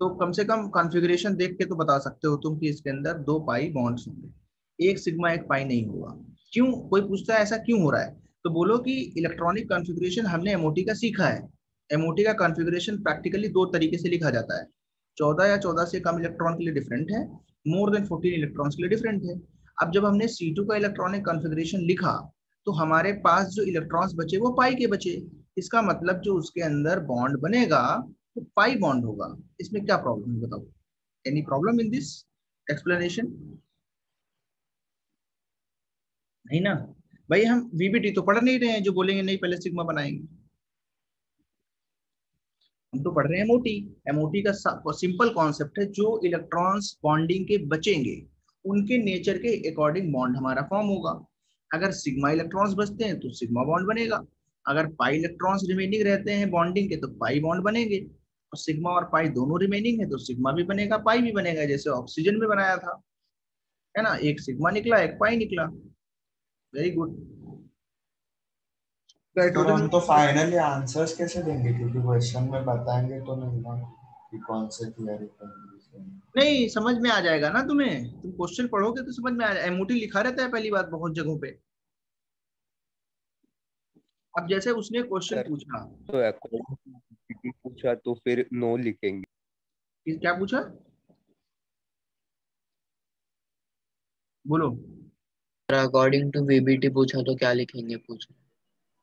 Speaker 1: तो कम से कम कॉन्फ़िगरेशन देख के तो बता सकते हो तुम कि इसके अंदर 2 पाई बॉन्ड्स होंगे, एक सिग्मा एक पाई नहीं होगा। क्यों, कोई पूछता है ऐसा क्यों हो रहा है, तो बोलो कि इलेक्ट्रॉनिक कॉन्फ़िगरेशन हमने MOT का सीखा है। MOT का कॉन्फ़िगरेशन प्रैक्टिकली 2 तरीके से लिखा जाता है, 14 या 14 से कम इलेक्ट्रॉन के लिए डिफरेंट है, मोर देन 14 इलेक्ट्रॉन्स के लिए डिफरेंट है। अब जब हमने C2 का इलेक्ट्रॉनिक कॉन्फ़िगरेशन लिखा तो हमारे पास जो इलेक्ट्रॉन्स बचे वो पाई के बचे। इसका मतलब जो उसके अंदर बॉन्ड बनेगा वो पाई बॉन्ड होगा। इसमें क्या प्रॉब्लम है बताओ, any problem in this explanation? नहीं ना भाई, हम VBT तो पढ़ नहीं रहे हैं जो बोलेंगे नहीं पहले सिग्मा बनाएंगे। हम तो पढ़ रहे हैं MOT। MOT का सिंपल कॉन्सेप्ट है, जो इलेक्ट्रॉन्स बॉन्डिंग के बचेंगे उनके नेचर के अकॉर्डिंग बॉन्ड हमारा फॉर्म होगा। अगर सिग्मा इलेक्ट्रॉन्स बचते हैं तो सिग्मा बॉन्ड बनेगा, अगर पाई इलेक्ट्रॉन्स रिमेनिंग रहते हैं बॉन्डिंग के तो पाई बॉन्ड बनेंगे, और सिग्मा और पाई दोनों रिमेनिंग है तो सिग्मा भी बनेगा पाई भी बनेगा, जैसे ऑक्सीजन में बनाया था, है ना, एक सिग्मा निकला एक पाई निकला। Very good.
Speaker 5: सर हम तो फाइनली आंसर्स कैसे देंगे, क्योंकि क्वेश्चन में बताएंगे तो नहीं ना कि कौन से थियरी पर।
Speaker 1: नहीं, समझ में आ जाएगा ना तुम्हें, तुम क्वेश्चन पढ़ोगे तो समझ में आ जाएगा। MOT लिखा रहता है पहली बात बहुत जगहों पे। अब जैसे उसने क्वेश्चन
Speaker 9: सर
Speaker 1: पूछा,
Speaker 9: तो अकॉर्डिंग पूछा तो फिर नो लिखेंगे।
Speaker 1: क्या पूछा बोलो।
Speaker 7: अकॉर्डिंग टू VBT पूछा तो क्या लिखेंगे पूछो।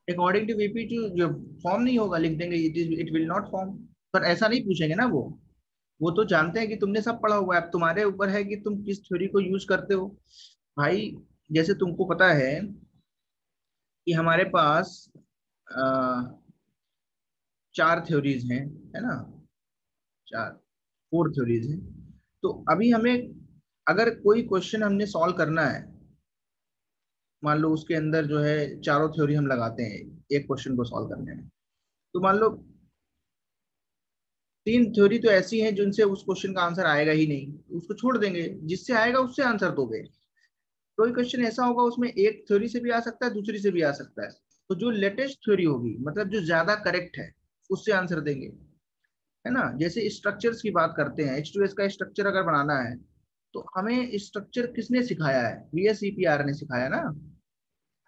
Speaker 1: अकॉर्डिंग टू VBT जो फॉर्म नहीं होगा लिख देंगे, इट विल नॉट फॉर्म। पर ऐसा नहीं पूछेंगे ना, वो तो जानते हैं कि तुमने सब पढ़ा हुआ है, अब तुम्हारे ऊपर है कि तुम किस थ्योरी को यूज करते हो। भाई जैसे तुमको पता है कि हमारे पास 4 थ्योरीज हैं, है ना, 4 थ्योरीज हैं। तो अभी हमें अगर कोई क्वेश्चन हमने सॉल्व करना है, मान लो उसके अंदर जो है चारों थ्योरी हम लगाते हैं एक क्वेश्चन को सॉल्व करने में, तो मान लो 3 थ्योरी तो ऐसी हैं जिनसे उस क्वेश्चन का आंसर आएगा ही नहीं, उसको छोड़ देंगे, जिससे आएगा उससे आंसर दोगे। कोई क्वेश्चन ऐसा होगा उसमें एक थ्योरी से भी आ सकता है दूसरी से भी आ सकता है, तो जो लेटेस्ट थ्योरी होगी मतलब जो ज्यादा करेक्ट है उससे आंसर देंगे, है ना। जैसे स्ट्रक्चर्स की बात करते हैं, H2S का स्ट्रक्चर अगर बनाना है तो हमें स्ट्रक्चर किसने सिखाया है, VSEPR ने सिखाया ना।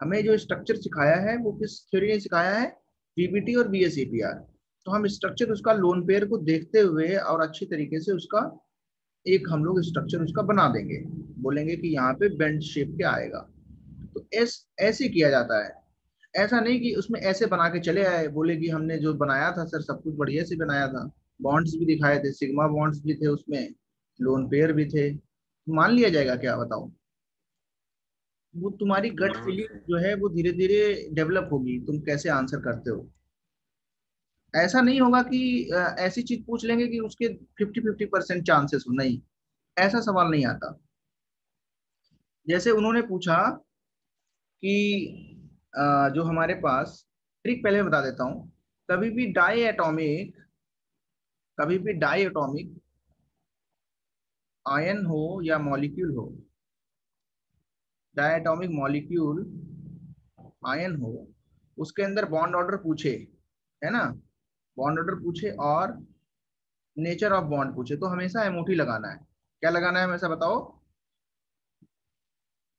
Speaker 1: हमें जो स्ट्रक्चर सिखाया है वो किस थ्योरी ने सिखाया है, VBT और VSEPR। तो हम स्ट्रक्चर उसका लोन पेयर को देखते हुए और अच्छी तरीके से उसका एक हम लोग स्ट्रक्चर उसका बना देंगे, बोलेंगे कि यहाँ पे बेंड शेप के आएगा। तो ऐसे किया जाता है, ऐसा नहीं कि उसमें ऐसे बना के चले आए बोले कि हमने जो बनाया था सर सब कुछ बढ़िया से बनाया था, बॉन्ड्स भी दिखाए थे, सिग्मा बॉन्ड्स भी थे उसमें, लोन पेयर भी थे, मान लिया जाएगा क्या बताओ। वो तुम्हारी गट फीलिंग जो है वो धीरे धीरे डेवलप होगी, तुम कैसे आंसर करते हो। ऐसा नहीं होगा कि ऐसी चीज पूछ लेंगे कि उसके 50-50% चांसेस हो, नहीं, ऐसा सवाल नहीं आता। जैसे उन्होंने पूछा कि जो हमारे पास, ट्रिक पहले बता देता हूँ, कभी भी डाई एटॉमिक आयन हो या मॉलिक्यूल हो, डाई एटॉमिक मॉलिक्यूल आयन हो, उसके अंदर बॉन्ड ऑर्डर पूछे, है ना, बॉन्ड ऑर्डर पूछे और नेचर ऑफ बॉन्ड पूछे, तो हमेशा एमओटी लगाना है। क्या लगाना है हमेशा बताओ,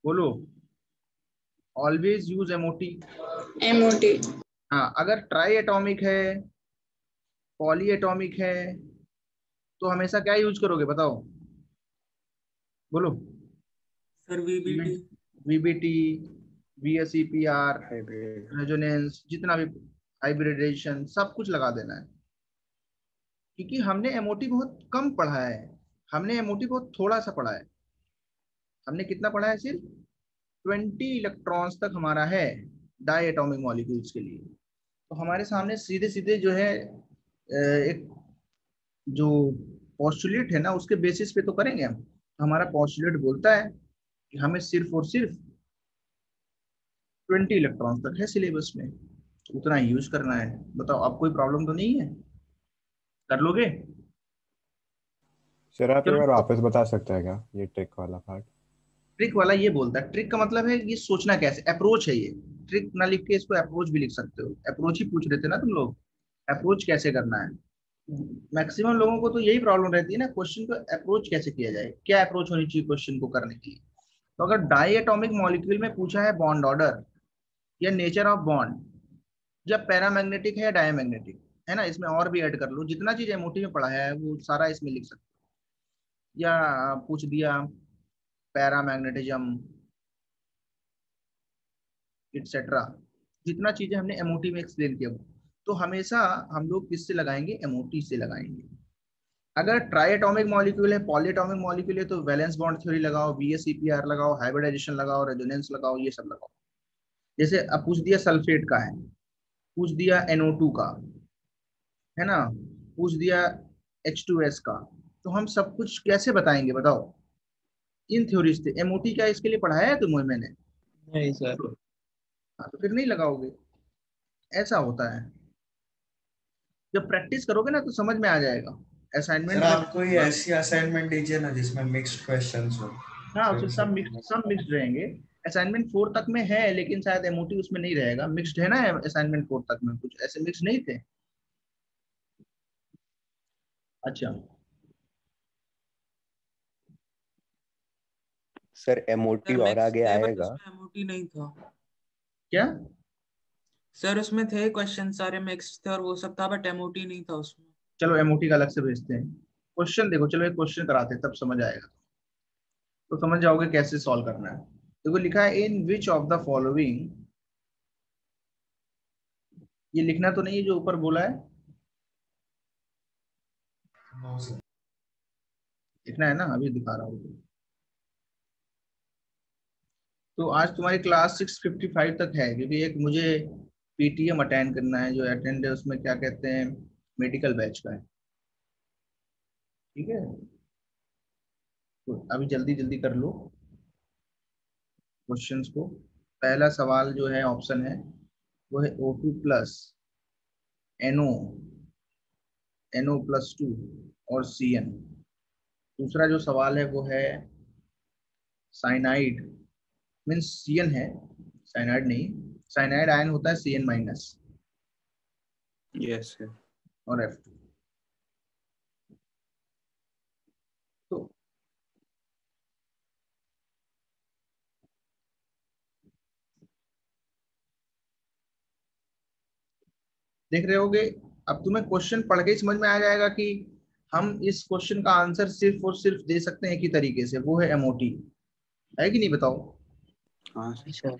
Speaker 1: बोलो, ऑलवेज यूज एमओटी।
Speaker 10: एमओटी।
Speaker 1: हाँ, अगर ट्राई एटॉमिक है, पॉली एटॉमिक है, तो हमेशा क्या यूज करोगे बताओ, बोलो।
Speaker 2: Sir VBT.
Speaker 1: VBT, VSEPR, resonance, जितना भी हाइब्रिडेशन, सब कुछ लगा देना है। क्योंकि हमने एमओटी बहुत कम पढ़ा है, हमने एमओटी बहुत थोड़ा सा पढ़ा है। हमने कितना पढ़ा है, सिर्फ 20 इलेक्ट्रॉन्स तक हमारा है डाई एटॉमिक मॉलिक्यूल्स के लिए। तो हमारे सामने सीधे सीधे जो है एक जो पोस्टुलेट है ना, उसके बेसिस पे तो करेंगे हम। हमारा पोस्टुलेट बोलता है कि हमें सिर्फ और सिर्फ 20 इलेक्ट्रॉन्स तक है सिलेबस में, उतना ही यूज करना है। बताओ, अब कोई प्रॉब्लम तो नहीं है, कर लोगे?
Speaker 11: सर आप एक
Speaker 1: चलो,
Speaker 11: बार वापस बता सकते हैं क्या ये ट्रिक वाला पार्ट?
Speaker 1: ट्रिक वाला ये बोलता है, ट्रिक का मतलब है ये सोचना कैसे, अप्रोच है ये। ट्रिक ना लिख के इसको अप्रोच भी लिख सकते हो, अप्रोच ही पूछ रहे थे ना तुम लोग, अप्रोच कैसे करना है। मैक्सिमम लोगों को तो यही प्रॉब्लम रहती है ना, क्वेश्चन को अप्रोच कैसे किया जाए, क्या अप्रोच होनी चाहिए क्वेश्चन को करने के लिए। तो अगर डाई एटॉमिक मॉलिक्यूल में पूछा है बॉन्ड ऑर्डर या नेचर ऑफ बॉन्ड, या पैरामैग्नेटिक है या डायमैग्नेटिक, है ना, इसमें और भी ऐड कर लो, जितना चीज एमओटी में पढ़ा है वो सारा इसमें लिख सकते हो। या पूछ दिया पैरामैग्नेटिज्म इटसेट्रा, जितना चीजें हमने एमओटी में एक्सप्लेन किया, तो हमेशा हम लोग किससे लगाएंगे, एमओटी से लगाएंगे। अगर ट्राई एटॉमिक मॉलिक्यूल है, पॉली एटॉमिक मॉलिक्यूल है, तो वैलेंस बॉन्ड थ्योरी लगाओ, वीएसईपीआर लगाओ, हाइब्रिडाइजेशन लगाओ, रेजोनेंस लगाओ, ये सब लगाओ। जैसे अब पूछ दिया सल्फेट का है, पूछ दिया NO2 का, है ना, पूछ दिया H2S का, तो हम सब कुछ कैसे बताएंगे बताओ, इन थ्योरीज से। एमओटी क्या इसके लिए पढ़ाया है तुम्हें मैंने?
Speaker 7: नहीं सर।
Speaker 1: हाँ, तो फिर नहीं लगाओगे, ऐसा होता है। जब प्रैक्टिस करोगे ना तो समझ में आ जाएगा। असाइनमेंट
Speaker 5: सर
Speaker 1: में
Speaker 5: आप कोई ऐसी असाइनमेंट दीजिए ना जिसमें मिक्स्ड क्वेश्चंस हो।
Speaker 1: हाँ, उसमें सब मिक्स्ड रहेंगे। असाइनमेंट 4 तक में है, लेकिन शायद एमओटी उसमें नहीं रहेगा, मिक्स्ड है ना असाइनमेंट 4 तक में, कुछ ऐसे मिक्स नहीं थे। अच्छा,
Speaker 9: सर एमओटी
Speaker 2: सर
Speaker 9: और
Speaker 2: मिक्स
Speaker 9: आगे
Speaker 2: थे बट
Speaker 9: आएगा।
Speaker 2: उसमें एमओटी नहीं था।
Speaker 1: क्या
Speaker 2: सर उसमें थे क्वेश्चन सारे मिक्स थे और वो सब था, बट एमओटी नहीं था उसमें।
Speaker 1: चलो एमओटी का अलग से भेजते हैं। क्वेश्चन देखो, चलो एक क्वेश्चन कराते हैं तब समझ आएगा, तो समझ जाओगे कैसे सॉल्व करना है। देखो लिखा है, इन विच ऑफ द फॉलोइंग, ये लिखना तो नहीं है जो ऊपर बोला है, लिखना है ना, अभी दिखा रहा हूँ। तो आज तुम्हारी क्लास 6:55 तक है, क्योंकि एक मुझे पीटीएम अटेंड करना है, जो अटेंड है उसमें क्या कहते हैं, मेडिकल बैच का है, ठीक है। तो अभी जल्दी जल्दी कर लो क्वेश्चंस को। पहला सवाल जो है, ऑप्शन है वो है O2 प्लस NO, NO+2 और CN। दूसरा जो सवाल है वो है साइनाइड, मीन्स CN है, साइनाइड नहीं, साइनाइड आयन होता है CN-,
Speaker 8: यस सर।
Speaker 1: और F2। तो देख रहे होगे, अब तुम्हें क्वेश्चन पढ़ के ही समझ में आ जाएगा कि हम इस क्वेश्चन का आंसर सिर्फ और सिर्फ दे सकते हैं एक ही तरीके से, वो है एमओटी, है कि नहीं बताओ?
Speaker 8: हाँ
Speaker 7: सर।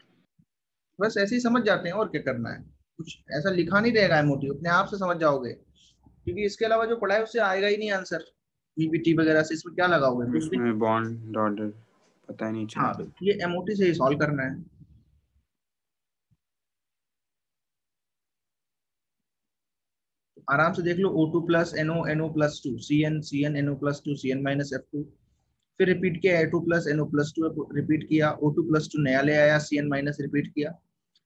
Speaker 1: बस ऐसे ही समझ जाते हैं, और क्या करना है, कुछ ऐसा लिखा नहीं रहेगा एमओटी, अपने आप से समझ जाओगे, क्योंकि इसके अलावा जो पढ़ा है उससे आएगा ही नहीं आंसर। पीपीटी वगैरह से इसमें क्या लगाओगे कुछ भी।
Speaker 8: इसमें बॉन्ड ऑर्डर पता नहीं
Speaker 1: हाँ,
Speaker 8: चलता।
Speaker 1: तो ये एमओटी से ही सॉल्व करना है। आराम से देख लो, O2 plus NO, NO+2, CN, CN, NO+2, CN-F2, फिर रिपीट किया O2 प्लस NO+2 रिपीट किया, O2+2 नया ले आया, CN- रिपीट किया,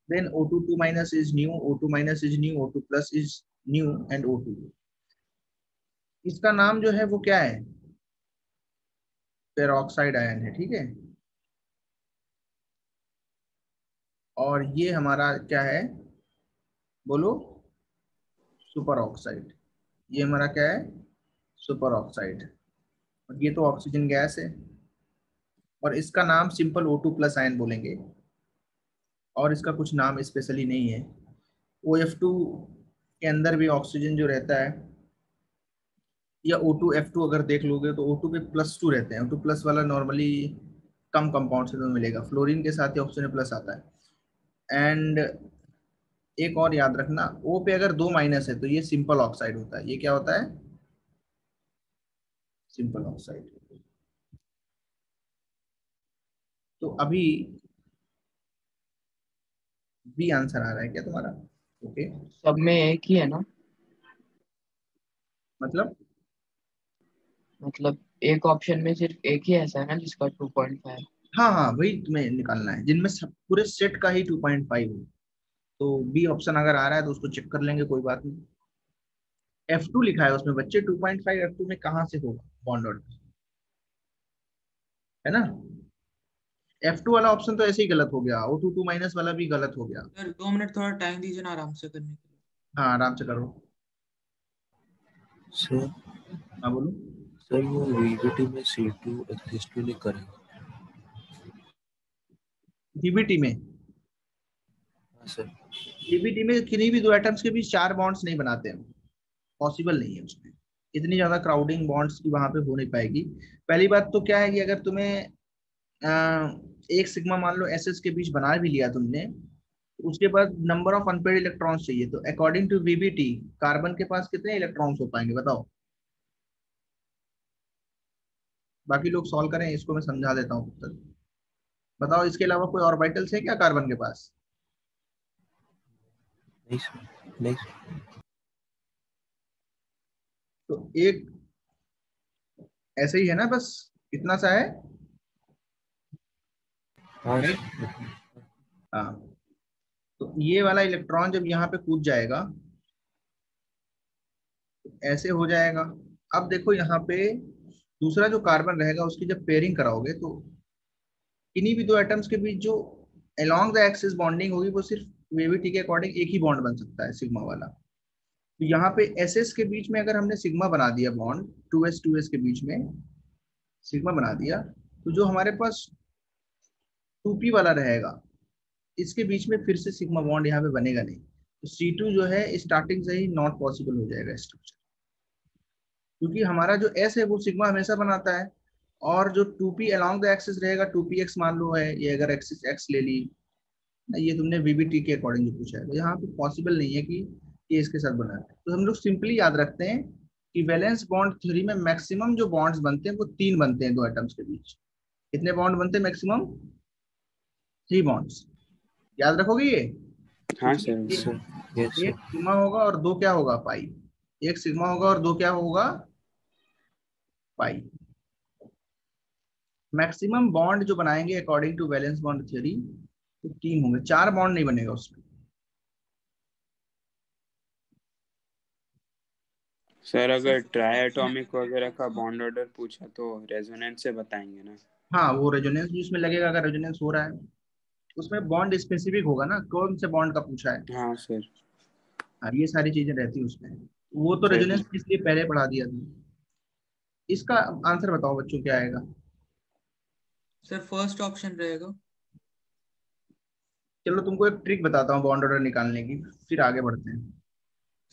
Speaker 1: then O2 is new, O2- is new, O2+ is new and O2। इसका नाम जो है वो क्या है, पेरोक्साइड आयन है, ठीक है। और ये हमारा क्या है, बोलो, सुपर ऑक्साइड। ये हमारा क्या है, सुपर ऑक्साइड। और ये तो ऑक्सीजन गैस है, और इसका नाम सिंपल O2 प्लस आयन बोलेंगे, और इसका कुछ नाम स्पेशली नहीं है। OF2 के अंदर भी ऑक्सीजन जो रहता है, या O2F2 अगर देख लोगे तो O2 पे +2 रहते हैं। O2 प्लस वाला नॉर्मली कम कंपाउंड से तो मिलेगा, फ्लोरीन के साथ ही ऑक्सीजन प्लस आता है। एंड एक और याद रखना, O पे अगर 2 माइनस है तो ये सिंपल ऑक्साइड होता है। ये क्या होता है, सिंपल ऑक्साइड। तो अभी बी आंसर आ रहा है क्या तुम्हारा? ओके,
Speaker 7: सब में एक ही है ना? मतलब एक ऑप्शन में सिर्फ एक ही ऐसा है ना जिसका 2.5?
Speaker 1: हाँ हाँ, वही तुम्हें निकालना है जिनमें सब पूरे सेट का ही 2.5 हो। तो बी ऑप्शन अगर आ रहा है तो उसको चेक कर लेंगे, कोई बात नहीं। F2 लिखा है उसमें बच्चे, 2.5 F2 में कहाँ से होगा बॉन्ड ऑर्डर, है ना? F2 वाला ऑप्शन तो ऐसे ही गलत हो गया, O2 2 माइनस वाला भी गलत हो गया।
Speaker 2: सर 2 मिनट थोड़ा टाइम दीजिए ना आराम से करने के लिए।
Speaker 1: हाँ, आराम से करो।
Speaker 4: सर
Speaker 1: हाँ बोलो।
Speaker 4: सर वो VBT में C2 एग्जिस्ट नहीं करेगा?
Speaker 1: DBT में,
Speaker 4: हाँ सर।
Speaker 1: DBT में किन्हीं भी दो एटम्स के बीच 4 बॉन्ड्स नहीं बनाते हैं, पॉसिबल नहीं है उसमें। इतनी ज्यादा क्राउडिंग बॉन्ड्स की वहां पे हो नहीं पाएगी। पहली बात तो क्या है कि अगर तुम्हें एक सिग्मा मान लो SS के बीच बना भी लिया तुमने, उसके बाद नंबर ऑफ अनपेयर्ड इलेक्ट्रॉन्स चाहिए। तो अकॉर्डिंग टू VBT कार्बन के पास कितने इलेक्ट्रॉन्स हो पाएंगे बताओ? बाकी लोग सॉल्व करें, इसको मैं समझा देता हूँ तब तक। बताओ, इसके अलावा कोई ऑर्बिटल्स है क्या कार्बन के पास?
Speaker 4: नहीं सर, नहीं सर।
Speaker 1: तो एक ऐसे ही है ना, बस इतना सा है।
Speaker 4: हाँ
Speaker 1: है?
Speaker 4: सर।
Speaker 1: हाँ, तो ये वाला इलेक्ट्रॉन जब यहाँ पे कूद जाएगा तो ऐसे हो जाएगा। अब देखो यहाँ पे दूसरा जो कार्बन रहेगा उसकी जब पेयरिंग कराओगे तो किन्हीं भी दो एटम्स के बीच जो अलोंग द एक्सिस बॉन्डिंग होगी वो सिर्फ VBT के अकॉर्डिंग एक ही बॉन्ड बन सकता है, सिग्मा वाला। तो यहाँ पे SS के बीच में अगर हमने सिग्मा बना दिया बॉन्ड, 2S के बीच में सिग्मा बना दिया, तो जो हमारे पास 2P वाला रहेगा इसके बीच में फिर से सिग्मा बॉन्ड यहाँ पे बनेगा नहीं। तो C2 जो है स्टार्टिंग से ही नॉट पॉसिबल हो जाएगा स्ट्रक्चर, क्योंकि हमारा जो S है वो सिग्मा हमेशा बनाता है, और जो 2P अलोंग द एक्सिस रहेगा 2PX मान लो है, ये अगर एक्सिस X ले ली, ये तुमने VBT के अकॉर्डिंग जो पूछा है, तो यहाँ पे पॉसिबल नहीं है कि ये इसके साथ बना है। तो हम लोग सिंपली याद रखते हैं कि वैलेंस बॉन्ड थ्योरी में मैक्सिमम जो बॉन्ड्स बनते हैं वो 3 बनते हैं दो एटम्स के बीच। कितने बॉन्ड बनते हैं मैक्सिमम? 3 बॉन्ड्स। याद रखोगे ये?
Speaker 8: हाँ
Speaker 1: उसमें
Speaker 8: सर।
Speaker 4: यस
Speaker 1: एक
Speaker 4: सर।
Speaker 1: सिग्मा होगा और 2 क्या होगा, पाई। एक सिग्मा होगा और 2 क्या होगा, पाई। मैक्सिमम बॉन्ड जो बनाएंगे according to valence bond theory तो 3 होंगे, 4 बॉन्ड नहीं बनेगा उसमें।
Speaker 8: सर अगर ट्राई एटॉमिक वगैरह का बॉन्ड ऑर्डर पूछा तो रेजोनेंस से बताएंगे ना?
Speaker 1: हाँ, वो रेजोनेंस भी उसमें लगेगा, अगर रेजोनेंस हो रहा है उसमें बॉन्ड स्पेसिफिक होगा ना, कौन से बॉन्ड का पूछा है।
Speaker 8: हाँ सर।
Speaker 1: हाँ, ये सारी चीजें रहती है उसमें। वो तो रेजोनेंस
Speaker 8: चलिए
Speaker 1: इसलिए पहले पढ़ा दिया था। इसका आंसर बताओ बच्चों, क्या आएगा?
Speaker 2: सर फर्स्ट ऑप्शन रहेगा।
Speaker 1: चलो तुमको एक ट्रिक बताता हूँ बॉन्ड ऑर्डर निकालने की, फिर आगे बढ़ते हैं।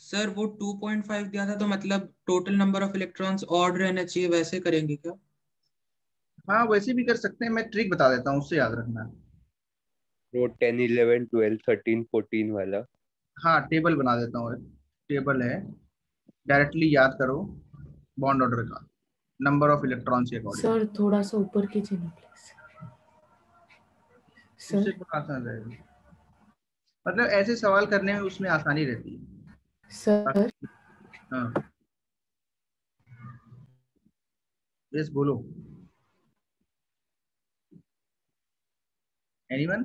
Speaker 2: सर वो 2.5 दिया था तो मतलब total number of electrons odd रहना चाहिए, वैसे करेंगे क्या?
Speaker 1: हाँ, वैसे भी कर सकते हैं, मैं ट्रिक बता देता हूँ, उससे याद रखना।
Speaker 9: वो 10 11 12 13 14 वाला।
Speaker 1: हाँ, टेबल बना देता हूँ, एक टेबल है, डायरेक्टली याद करो बॉन्ड ऑर्डर का नंबर ऑफ इलेक्ट्रॉन्स के अकॉर्डिंग।
Speaker 10: सर थोड़ा सा ऊपर कीजिए ना प्लीज।
Speaker 1: उससे
Speaker 10: सर
Speaker 1: थोड़ा आसान रहेगा, मतलब ऐसे सवाल करने में उसमें आसानी रहती है।
Speaker 10: सर
Speaker 1: हाँ, यस बोलो। एनीवन?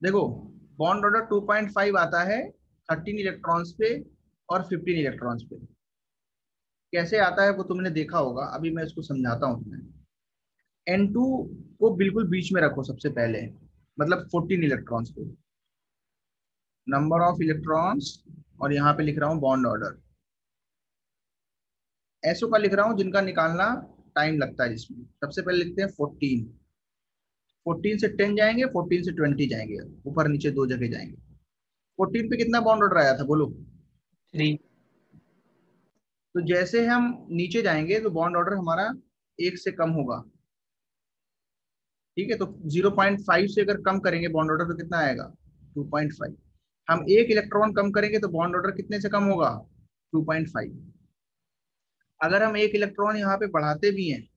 Speaker 1: देखो, बॉन्ड ऑर्डर 2.5 आता है 13 इलेक्ट्रॉन्स पे और 15 इलेक्ट्रॉन्स पे। कैसे आता है वो तुमने देखा होगा, अभी मैं इसको समझाता हूँ तुम्हें। N2 को बिल्कुल बीच में रखो सबसे पहले, मतलब 14 इलेक्ट्रॉन्स पे। नंबर ऑफ इलेक्ट्रॉन्स, और यहाँ पे लिख रहा हूँ बॉन्ड ऑर्डर। एसओ का लिख रहा हूँ जिनका निकालना टाइम लगता है, जिसमें सबसे पहले लिखते हैं 14, 14 से 10 जाएंगे, 14 से 20 जाएंगे, ऊपर नीचे दो जगह जाएंगे। 14 पे कितना बॉन्ड ऑर्डर आया था बोलो?
Speaker 7: 3।
Speaker 1: तो जैसे हम नीचे जाएंगे तो बॉन्ड ऑर्डर हमारा 1 से कम होगा, ठीक है। तो 0.5 से अगर कम करेंगे बॉन्ड ऑर्डर तो कितना आएगा? 2.5। हम एक इलेक्ट्रॉन कम करेंगे तो बॉन्ड ऑर्डर कितने से कम होगा? 2.5। अगर हम एक इलेक्ट्रॉन यहाँ पे बढ़ाते भी हैं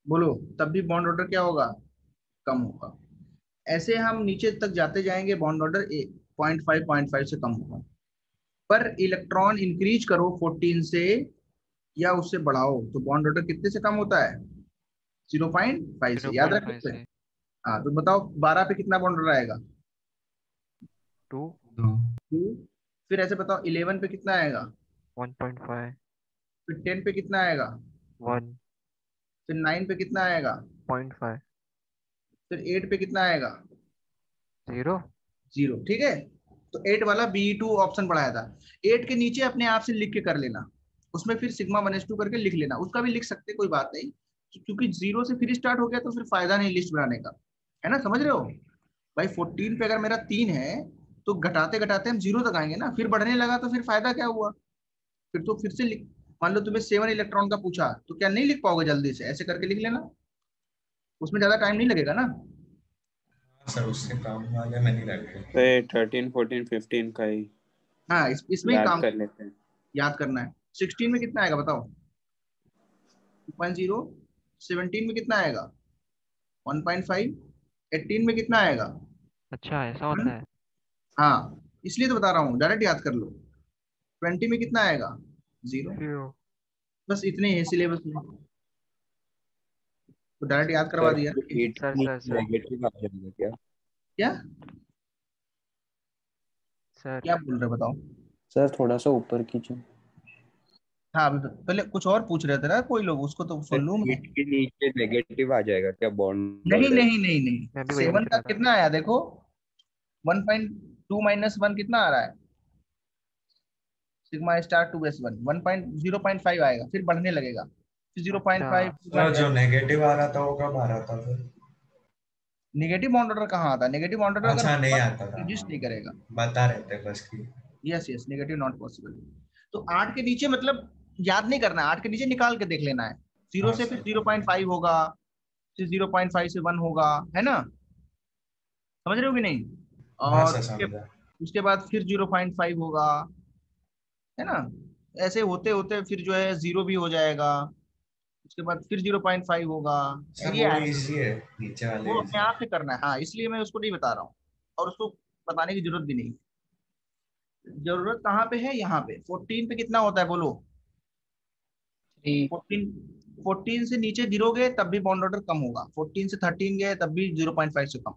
Speaker 1: बोलो, तब भी बॉन्ड ऑर्डर क्या होगा? कम होगा। ऐसे हम नीचे तक जाते जाएंगे, बॉन्ड ऑर्डर 0.5 से कम होगा। पर इलेक्ट्रॉन इंक्रीज करो 14 से या उससे बढ़ाओ तो बॉन्ड ऑर्डर कितने से कम होता है? 0.5 से। याद
Speaker 3: 0.5
Speaker 1: रखिए।
Speaker 3: से
Speaker 1: हाँ, तो बताओ 12 पे कितना बॉन्ड ऑर्डर आएगा?
Speaker 3: 2
Speaker 1: 2। फिर ऐसे बताओ 11 पे कितना आएगा?
Speaker 3: 1.5
Speaker 1: फिर 10 पे कितना आएगा?
Speaker 3: 1
Speaker 1: फिर 9 पे कितना आएगा?
Speaker 3: 0.5
Speaker 1: फिर 8 पे कितना आएगा?
Speaker 3: 0
Speaker 1: 0। ठीक है, तो 8 वाला B2 ऑप्शन बढ़ाया था। 8 के नीचे अपने आप से लिख के कर लेना, उसमें फिर सिग्मा 1s2 करके लिख लेना, उसका भी लिख सकते, कोई बात नहीं, क्योंकि 0 से फिर स्टार्ट हो गया तो फिर फायदा नहीं लिस्ट बनाने का, है ना? समझ रहे हो भाई? 14 पे अगर मेरा 3 है तो घटाते घटाते हम 0 तक आएंगे ना, फिर बढ़ने लगा तो फिर फायदा क्या हुआ? फिर तो फिर से लिख। मान लो तुम्हें 7 इलेक्ट्रॉन का पूछा तो क्या नहीं लिख पाओगे जल्दी से? ऐसे करके लिख लेना, उसमें ज्यादा टाइम नहीं लगेगा ना।
Speaker 5: सर उससे काम वाले में नहीं रखे।
Speaker 8: तो ये 13, 14, 15 का ही
Speaker 1: हाँ, इसमें ही
Speaker 8: याद
Speaker 1: काम
Speaker 8: कर लेते हैं।
Speaker 1: याद करना है। 16 में कितना आएगा बताओ? 2.0। 17 में कितना आएगा? 1.5। 18 में कितना आएगा?
Speaker 3: अच्छा ऐसा होता है।
Speaker 1: हाँ, इसलिए तो बता रहा हूँ, डायरेक्ट याद कर लो। 20 में कितना आएगा? 0।
Speaker 3: 0
Speaker 1: बस इतने हैं सिलेबस में, तो डायरेक्ट याद करवा
Speaker 9: सर
Speaker 1: दिया।
Speaker 9: 8
Speaker 3: सर
Speaker 9: में
Speaker 3: सर सर
Speaker 9: नेगेटिव आ जाएगा क्या?
Speaker 1: क्या
Speaker 3: सर
Speaker 1: क्या बोल रहे हो बताओ?
Speaker 11: सर थोड़ा सा ऊपर कीजिए।
Speaker 1: हाँ, अभी पहले कुछ और पूछ रहे थे ना कोई लोग, उसको तो
Speaker 9: सर
Speaker 1: सुन लूँ मैं।
Speaker 9: 8 के नीचे नेगेटिव आ जाएगा क्या बॉन्ड
Speaker 1: नहीं
Speaker 9: ऑर्डर?
Speaker 1: नहीं नहीं नहीं,
Speaker 3: मैं भी वही
Speaker 1: 7
Speaker 3: पूछ
Speaker 1: का
Speaker 3: रहा था।
Speaker 1: कितना आया देखो? 1.2 - 1 कितना आ रहा है? सिग्मा स्टार 2s1 0.5 आएगा, फिर बढ़ने लगेगा, फिर 0.5।
Speaker 3: अच्छा
Speaker 5: सर जो नेगेटिव आ रहा था वो कब आ रहा था फिर?
Speaker 1: नेगेटिव बॉन्ड ऑर्डर कहाँ आता है? नेगेटिव बॉन्ड ऑर्डर अगर
Speaker 5: अच्छा नहीं
Speaker 1: होगा
Speaker 5: आता था,
Speaker 1: एग्जिस्ट नहीं करेगा।
Speaker 5: बता रहे थे बस की।
Speaker 1: Yes yes, negative not possible. तो 8 के नीचे मतलब याद नहीं करना है, 8 के नीचे निकाल के देख लेना है। 0
Speaker 5: हाँ
Speaker 1: से फिर
Speaker 5: सर।
Speaker 1: 0.5 होगा, फिर 0.5 से 1 होगा, है ना? समझ रहे हो कि नहीं?
Speaker 5: हाँ
Speaker 1: और
Speaker 5: सर
Speaker 1: उसके
Speaker 5: समझा।
Speaker 1: उसके बाद फिर 0.5 होगा, है ना? ऐसे होते होते फिर जो है 0 भी हो जाएगा, उसके बाद फिर 0.5 होगा।
Speaker 5: सर
Speaker 1: ये
Speaker 5: वो
Speaker 1: है,
Speaker 5: इजी है, नीचे
Speaker 1: वो
Speaker 5: वाले
Speaker 1: अपने
Speaker 5: इजी है।
Speaker 1: आप से करना है। हाँ, इसलिए मैं उसको नहीं बता रहा हूँ, और उसको बताने की जरूरत भी नहीं। जरूरत कहाँ पे है? यहाँ पे 14 पे कितना होता है बोलो?
Speaker 7: 3।
Speaker 1: 14। 14 से नीचे गिरोगे तब भी बॉन्ड ऑर्डर कम होगा, 14 से 13 गए तब भी 0.5 से कम,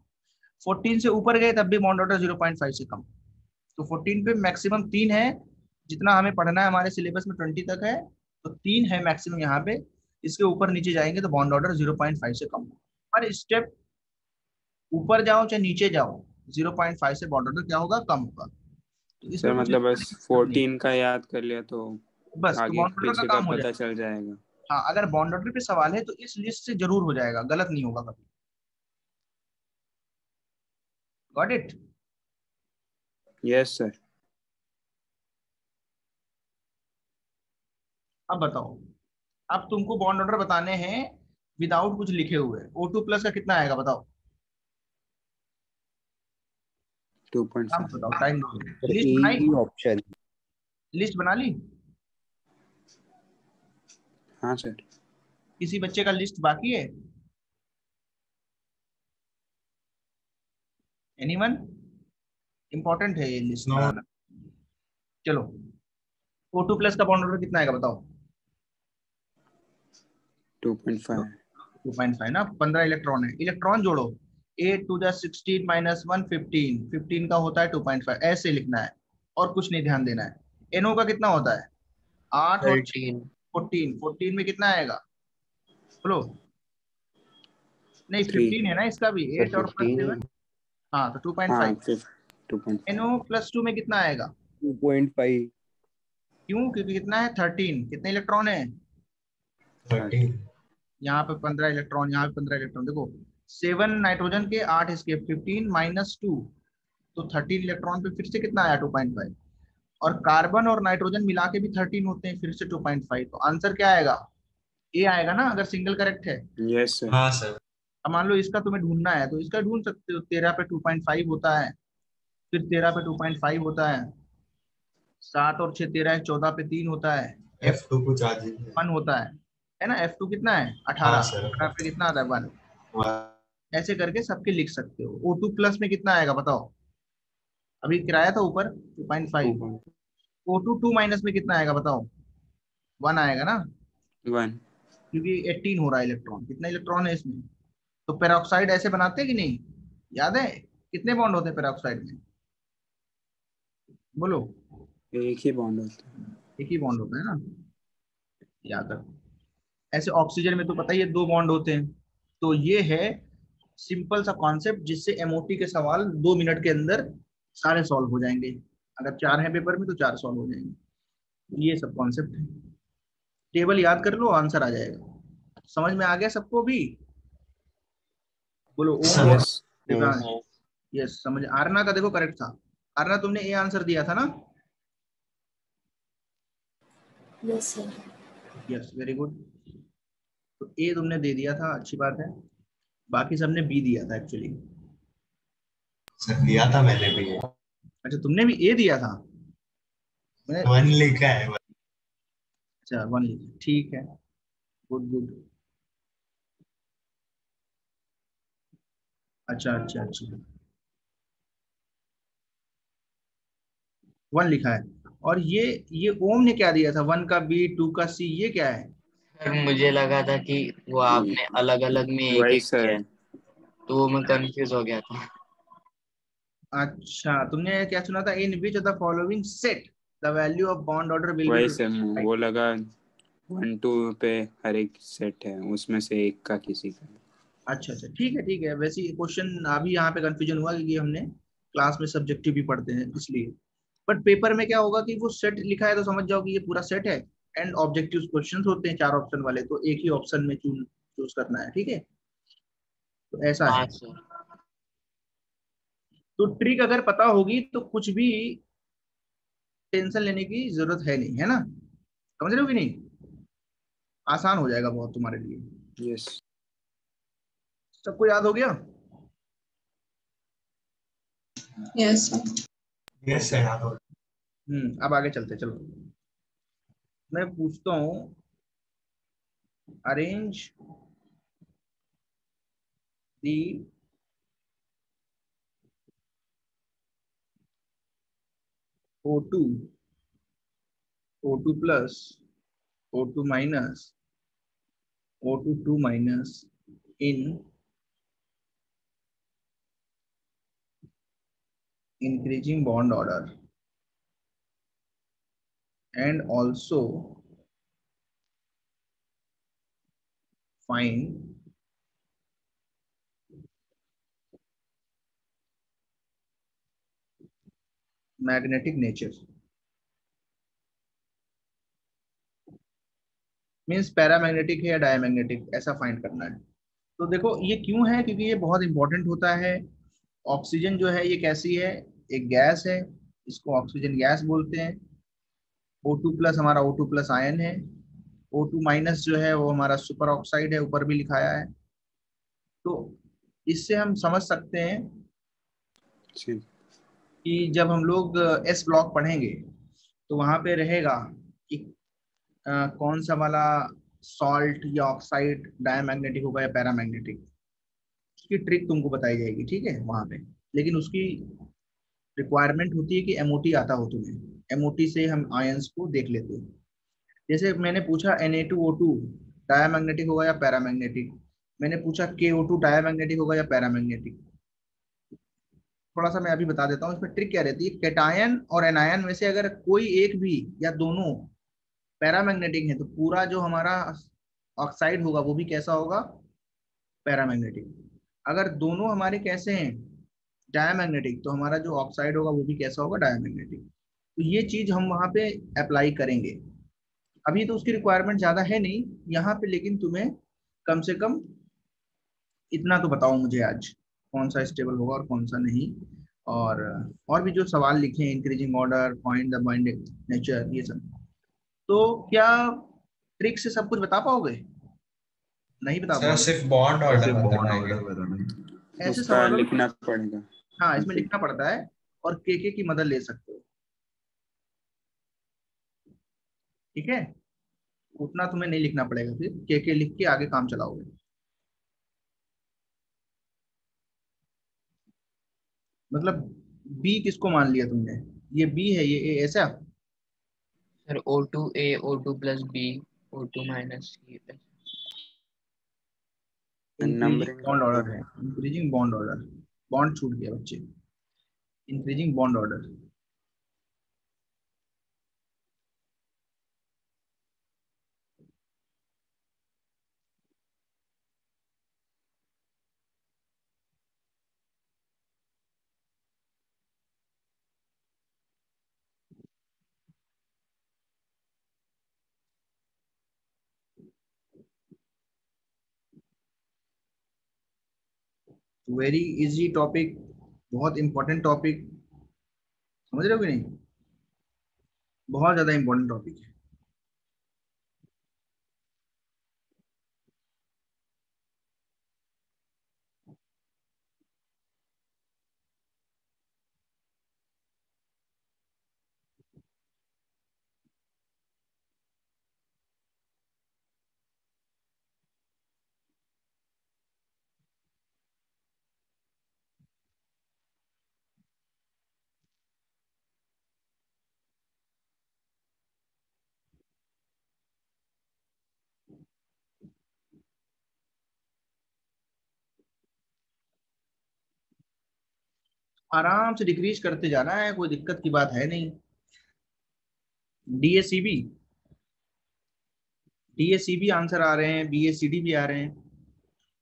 Speaker 1: 14 से ऊपर गए तब भी बॉन्ड ऑर्डर 0.5 से कम। तो 14 पे मैक्सिमम 3 है, जितना हमें पढ़ना है हमारे सिलेबस में 20 तक है, तो 3 है मैक्सिमम यहाँ पे। इसके ऊपर नीचे जाएंगे तो बॉन्ड ऑर्डर 0.5 से कम होगा। हर स्टेप ऊपर जाओ चाहे नीचे जाओ, 0.5 से बॉन्ड ऑर्डर क्या होगा? कम होगा। तो इसमें
Speaker 8: सर
Speaker 1: कुछ
Speaker 8: मतलब
Speaker 1: लिखने
Speaker 8: बस
Speaker 1: की जरूरत नहीं,
Speaker 8: 14 का याद कर लिया तो
Speaker 1: बस तो
Speaker 8: आगे
Speaker 1: बॉन्ड ऑर्डर का
Speaker 8: पीछे का
Speaker 1: काम हो
Speaker 8: पता
Speaker 1: जाएगा।
Speaker 8: चल जाएगा।
Speaker 1: हाँ, अगर बॉन्ड ऑर्डर पे सवाल है तो इस लिस्ट से जरूर हो जाएगा, गलत नहीं होगा कभी। Got it?
Speaker 8: Yes sir.
Speaker 1: अब बताओ, अब तुमको बॉन्ड ऑर्डर बताने हैं विदाउट कुछ लिखे हुए। O2 प्लस का कितना आएगा बताओ? नाम
Speaker 8: 2.5।
Speaker 1: बताओ, टाइम दो।
Speaker 9: सर
Speaker 1: लिस्ट
Speaker 9: ए
Speaker 1: बनाई?
Speaker 9: ही ऑप्शन।
Speaker 1: लिस्ट बना ली?
Speaker 8: हाँ सर।
Speaker 1: किसी बच्चे का लिस्ट बाकी है? एनीवन? इंपॉर्टेंट है ये लिस्ट
Speaker 5: नो।
Speaker 1: बनाना। चलो, O2 प्लस का बॉन्ड ऑर्डर कितना आएगा बताओ?
Speaker 8: 2.5।
Speaker 1: 2.5 ना, 15 इलेक्ट्रॉन है, इलेक्ट्रॉन जोड़ो। 8 2 16 - 1 15, 15 का होता है 2.5, ऐसे लिखना है और कुछ नहीं ध्यान देना है। NO का कितना होता है? 8 और
Speaker 7: 13।
Speaker 1: 14, 14 में कितना आएगा बोलो? नहीं,
Speaker 8: 3।
Speaker 1: 15 है ना इसका भी,
Speaker 11: सर
Speaker 1: 8 और प्लस 7।
Speaker 11: 15
Speaker 1: हाँ तो 2.5।
Speaker 8: हाँ 2.5
Speaker 1: NO+2 में कितना आएगा?
Speaker 9: 2.5
Speaker 1: क्यों? क्योंकि कितना है 13, कितने इलेक्ट्रॉन है?
Speaker 5: 13।
Speaker 1: यहाँ पे 15 इलेक्ट्रॉन, यहाँ पे 15 इलेक्ट्रॉन। देखो 7 नाइट्रोजन के 8 इसके 15 - 2 तो 13 इलेक्ट्रॉन पे फिर से कितना आया? 2.5। और कार्बन और नाइट्रोजन मिला के भी 13 होते हैं, फिर से 2.5। तो आंसर क्या आएगा? ए आएगा ना, अगर सिंगल करेक्ट है।
Speaker 8: Yes sir.
Speaker 5: हाँ सर।
Speaker 1: अब मान लो इसका तुम्हें ढूंढना है तो इसका ढूंढ सकते हो। 13 पे 2.5 होता है, फिर 13 पे 2.5 होता है, 7 और 6 13 है, 14 पे 3 होता है,
Speaker 5: F2 कुछ आ जाए।
Speaker 1: 1 होता है ना। F2 कितना है? 18।
Speaker 5: हाँ सर।
Speaker 1: 18 पे कितना आता है? 1। ऐसे करके सबके लिख सकते हो। O2+ में कितना आएगा बताओ? अभी किराया था ऊपर 2.5। O2 2- में कितना आएगा बताओ? 1 आएगा ना,
Speaker 8: 1।
Speaker 1: क्योंकि 18 हो रहा है इलेक्ट्रॉन। कितना इलेक्ट्रॉन है इसमें? तो पेरोक्साइड ऐसे बनाते हैं कि नहीं? याद है कितने बॉन्ड होते हैं पेरोक्साइड में? बोलो।
Speaker 8: एक ही बॉन्ड होता है।
Speaker 1: एक ही बॉन्ड होता है ना, याद रखो। ऐसे ऑक्सीजन में तो पता ही है 2 बॉन्ड होते हैं। तो ये है सिंपल सा कॉन्सेप्ट जिससे एमओटी के सवाल 2 मिनट के अंदर सारे सॉल्व हो जाएंगे। अगर 4 हैं पेपर में तो 4 सॉल्व हो जाएंगे। ये सब कॉन्सेप्ट है। टेबल याद कर लो, आंसर आ जाएगा। समझ में आ गया सबको भी? बोलो ओम और दिव्यांश। यस समझ। आरना का देखो करेक्ट था। आरना तुमने ए आंसर दिया था ना?
Speaker 10: Yes sir.
Speaker 1: Yes very good. तो ए तुमने दे दिया था, अच्छी बात है। बाकी सबने बी दिया था एक्चुअली।
Speaker 5: सर दिया था मैंने भी।
Speaker 1: अच्छा तुमने भी ए दिया था? मैं
Speaker 5: 1 लिखा है।
Speaker 1: अच्छा 1 लिखा, ठीक है। Good good. अच्छा अच्छा अच्छा 1 लिखा है। और ये ओम ने क्या दिया था? 1 का बी, 2 का सी, ये क्या है?
Speaker 7: सर मुझे लगा था कि वो आपने अलग अलग में एक
Speaker 8: वही
Speaker 7: एक
Speaker 8: सर।
Speaker 7: किया है, तो वो मैं कंफ्यूज हो गया था।
Speaker 1: अच्छा तुमने क्या सुना था? In which of the following set the value of bond order will be
Speaker 8: वही सर,
Speaker 1: 55।
Speaker 8: वो लगा 1 2 पे हर एक सेट है, उसमें से एक का किसी का।
Speaker 1: अच्छा अच्छा ठीक है ठीक है। वैसे क्वेश्चन अभी यहाँ पे कंफ्यूजन हुआ क्योंकि हमने क्लास में सब्जेक्टिव भी पढ़ते हैं इसलिए। बट पेपर में क्या होगा कि वो सेट लिखा है तो समझ जाओ कि ये पूरा सेट है। एंड ऑब्जेक्टिव क्वेश्चंस होते हैं 4 ऑप्शन वाले, तो एक ही ऑप्शन में चूज करना है, ठीक है? तो ऐसा
Speaker 7: हाँ
Speaker 1: है।
Speaker 7: सर।
Speaker 1: तो ट्रिक अगर पता होगी तो कुछ भी टेंशन लेने की जरूरत है नहीं, है ना? समझ रहे हो कि नहीं? आसान हो जाएगा बहुत तुम्हारे लिए।
Speaker 8: यस।
Speaker 1: सबको याद हो गया?
Speaker 10: यस
Speaker 5: यस सर याद हो।
Speaker 1: अब आगे चलते, चलो मैं पूछता हूँ। Arrange the O2, O2+, O2-, O2 in increasing bond order and also find magnetic nature। Means paramagnetic है या डायमैग्नेटिक, ऐसा फाइंड करना है। तो देखो ये क्यों है, क्योंकि ये बहुत इंपॉर्टेंट होता है। ऑक्सीजन जो है ये कैसी है? एक गैस है, इसको ऑक्सीजन गैस बोलते हैं। O2+ हमारा O2+ आयन है। O2- जो है वो हमारा सुपर ऑक्साइड है, ऊपर भी लिखाया है। तो इससे हम समझ सकते हैं कि जब हम लोग एस ब्लॉक पढ़ेंगे तो वहां पे रहेगा कि कौन सा वाला सॉल्ट या ऑक्साइड डायमैग्नेटिक होगा या पैरामैग्नेटिक। उसकी ट्रिक तुमको बताई जाएगी, ठीक है वहां पे। लेकिन उसकी रिक्वायरमेंट होती है कि एमओटी आता हो तुम्हें। एमओटी से हम आयंस को देख लेते हैं। जैसे मैंने पूछा Na2O2 डायमैग्नेटिक होगा या पैरामैग्नेटिक। मैंने पूछा KO2 डायमैग्नेटिक होगा या पैरामैग्नेटिक। थोड़ा सा मैं अभी बता देता हूँ इसमें ट्रिक क्या रहती है। कैटायन और एनायन में से अगर कोई एक भी या दोनों पैरामैग्नेटिक है तो पूरा जो हमारा ऑक्साइड होगा वो भी कैसा होगा? पैरामैग्नेटिक। अगर दोनों हमारे कैसे हैं? डायमैग्नेटिक, तो हमारा जो ऑक्साइड होगा वो भी कैसा होगा, डायमैग्नेटिक। तो ये चीज हम वहां पे अप्लाई करेंगे। अभी तो उसकी रिक्वायरमेंट ज्यादा है नहीं यहाँ पे, लेकिन तुम्हें कम से कम इतना तो बताओ मुझे आज कौन सा स्टेबल होगा और कौन सा नहीं। और भी जो सवाल लिखे हैं, increasing order, find the binding nature, ये सब, तो क्या ट्रिक से सब कुछ बता पाओगे? नहीं बता
Speaker 5: सर
Speaker 1: पाओगे?
Speaker 5: सिर्फ बॉन्ड ऑर्डर
Speaker 6: सिर्फ
Speaker 5: बता
Speaker 6: बॉन्ड
Speaker 5: पाएंगे।
Speaker 6: ऑर्डर बताना।
Speaker 1: ऐसे
Speaker 8: उसका
Speaker 1: सवालों में
Speaker 8: लिखना पड़ेगा।
Speaker 1: हाँ, इसमें लिखना पड़ता है और के की मदद ले सकते हो, ठीक है? उतना तुम्हें नहीं लिखना पड़ेगा, फिर के लिख के आगे काम चलाओगे। मतलब बी किसको मान लिया तुमने? ये बी है, ये ए, ऐसा?
Speaker 7: Sir O2A O2 plus B O2 minus C
Speaker 1: increasing
Speaker 8: numbering
Speaker 1: bond order है, इंक्रीजिंग बॉन्ड ऑर्डर। बॉन्ड छूट गया बच्चे, increasing bond order. Very easy topic, बहुत इंपॉर्टेंट टॉपिक, समझ रहे हो कि नहीं? बहुत ज्यादा इंपॉर्टेंट टॉपिक है। आराम से डिक्रीज करते जाना है, कोई दिक्कत की बात है नहीं। डीएसीबी, डीएसीबी आंसर आ रहे हैं, बीएसीडी भी आ रहे हैं।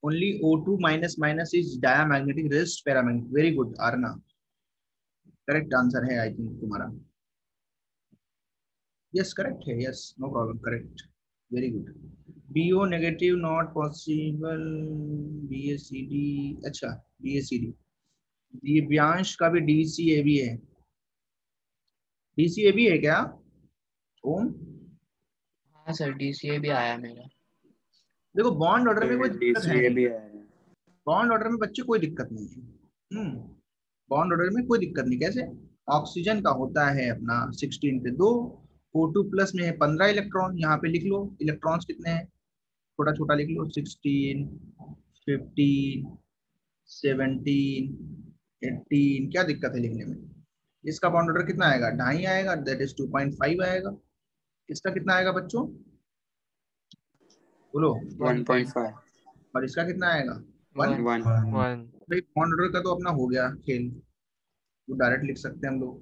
Speaker 1: Only O2 minus minus is diamagnetic rest paramagnetic. Very good Aarna, correct answer है आई थिंक तुम्हारा। यस करेक्ट है, yes no problem, correct, very good. BO negative not possible, BACD, अच्छा बीएसीडी। दिव्यांश का भी डीसीएबी है, डीसीएबी है क्या ओम?
Speaker 7: हाँ सर DCA भी आया मेरा।
Speaker 1: देखो बॉन्ड ऑर्डर में कोई दिक्कत है
Speaker 8: डीसीए
Speaker 1: नहीं,
Speaker 8: भी है।
Speaker 1: बॉन्ड ऑर्डर में बच्चे कोई दिक्कत नहीं है। बॉन्ड ऑर्डर में कोई दिक्कत नहीं। कैसे? ऑक्सीजन का होता है अपना 16 पे 2, O2 प्लस में है 15 इलेक्ट्रॉन, यहाँ पे लिख लो इलेक्ट्रॉन्स कितने हैं, छोटा छोटा लिख लो, 16, 15, 17, 18, क्या दिक्कत है लिखने में? इसका बॉन्ड ऑर्डर कितना आएगा? 2.5 आएगा, दैट इज 2.5 आएगा। इसका कितना आएगा बच्चों, बोलो?
Speaker 8: 1.5
Speaker 1: और इसका कितना आएगा? 1।
Speaker 8: 1
Speaker 1: भाई बॉन्ड ऑर्डर का तो अपना हो गया खेल, तो डायरेक्ट लिख सकते हैं हम लोग।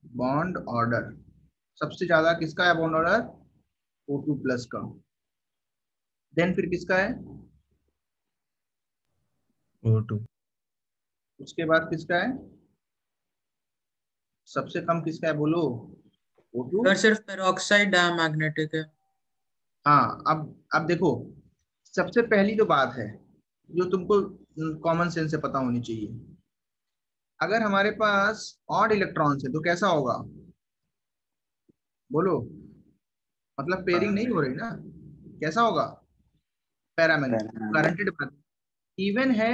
Speaker 1: बॉन्ड ऑर्डर सबसे ज्यादा किसका है बॉन्ड ऑर्डर? O2 प्लस का। देन फिर किसका है?
Speaker 6: O2।
Speaker 1: उसके बाद किसका है? सबसे कम किसका है बोलो? O2।
Speaker 2: सर सिर्फ पेरोक्साइड डायमैग्नेटिक है।
Speaker 1: हाँ, अब देखो, सबसे पहली जो बात है जो तुमको कॉमन सेंस से पता होनी चाहिए, अगर हमारे पास ऑड इलेक्ट्रॉन्स है तो कैसा होगा बोलो? मतलब पेयरिंग नहीं हो रही ना, कैसा होगा? पैरामैग्नेटिक, गारंटेड बात। इवन है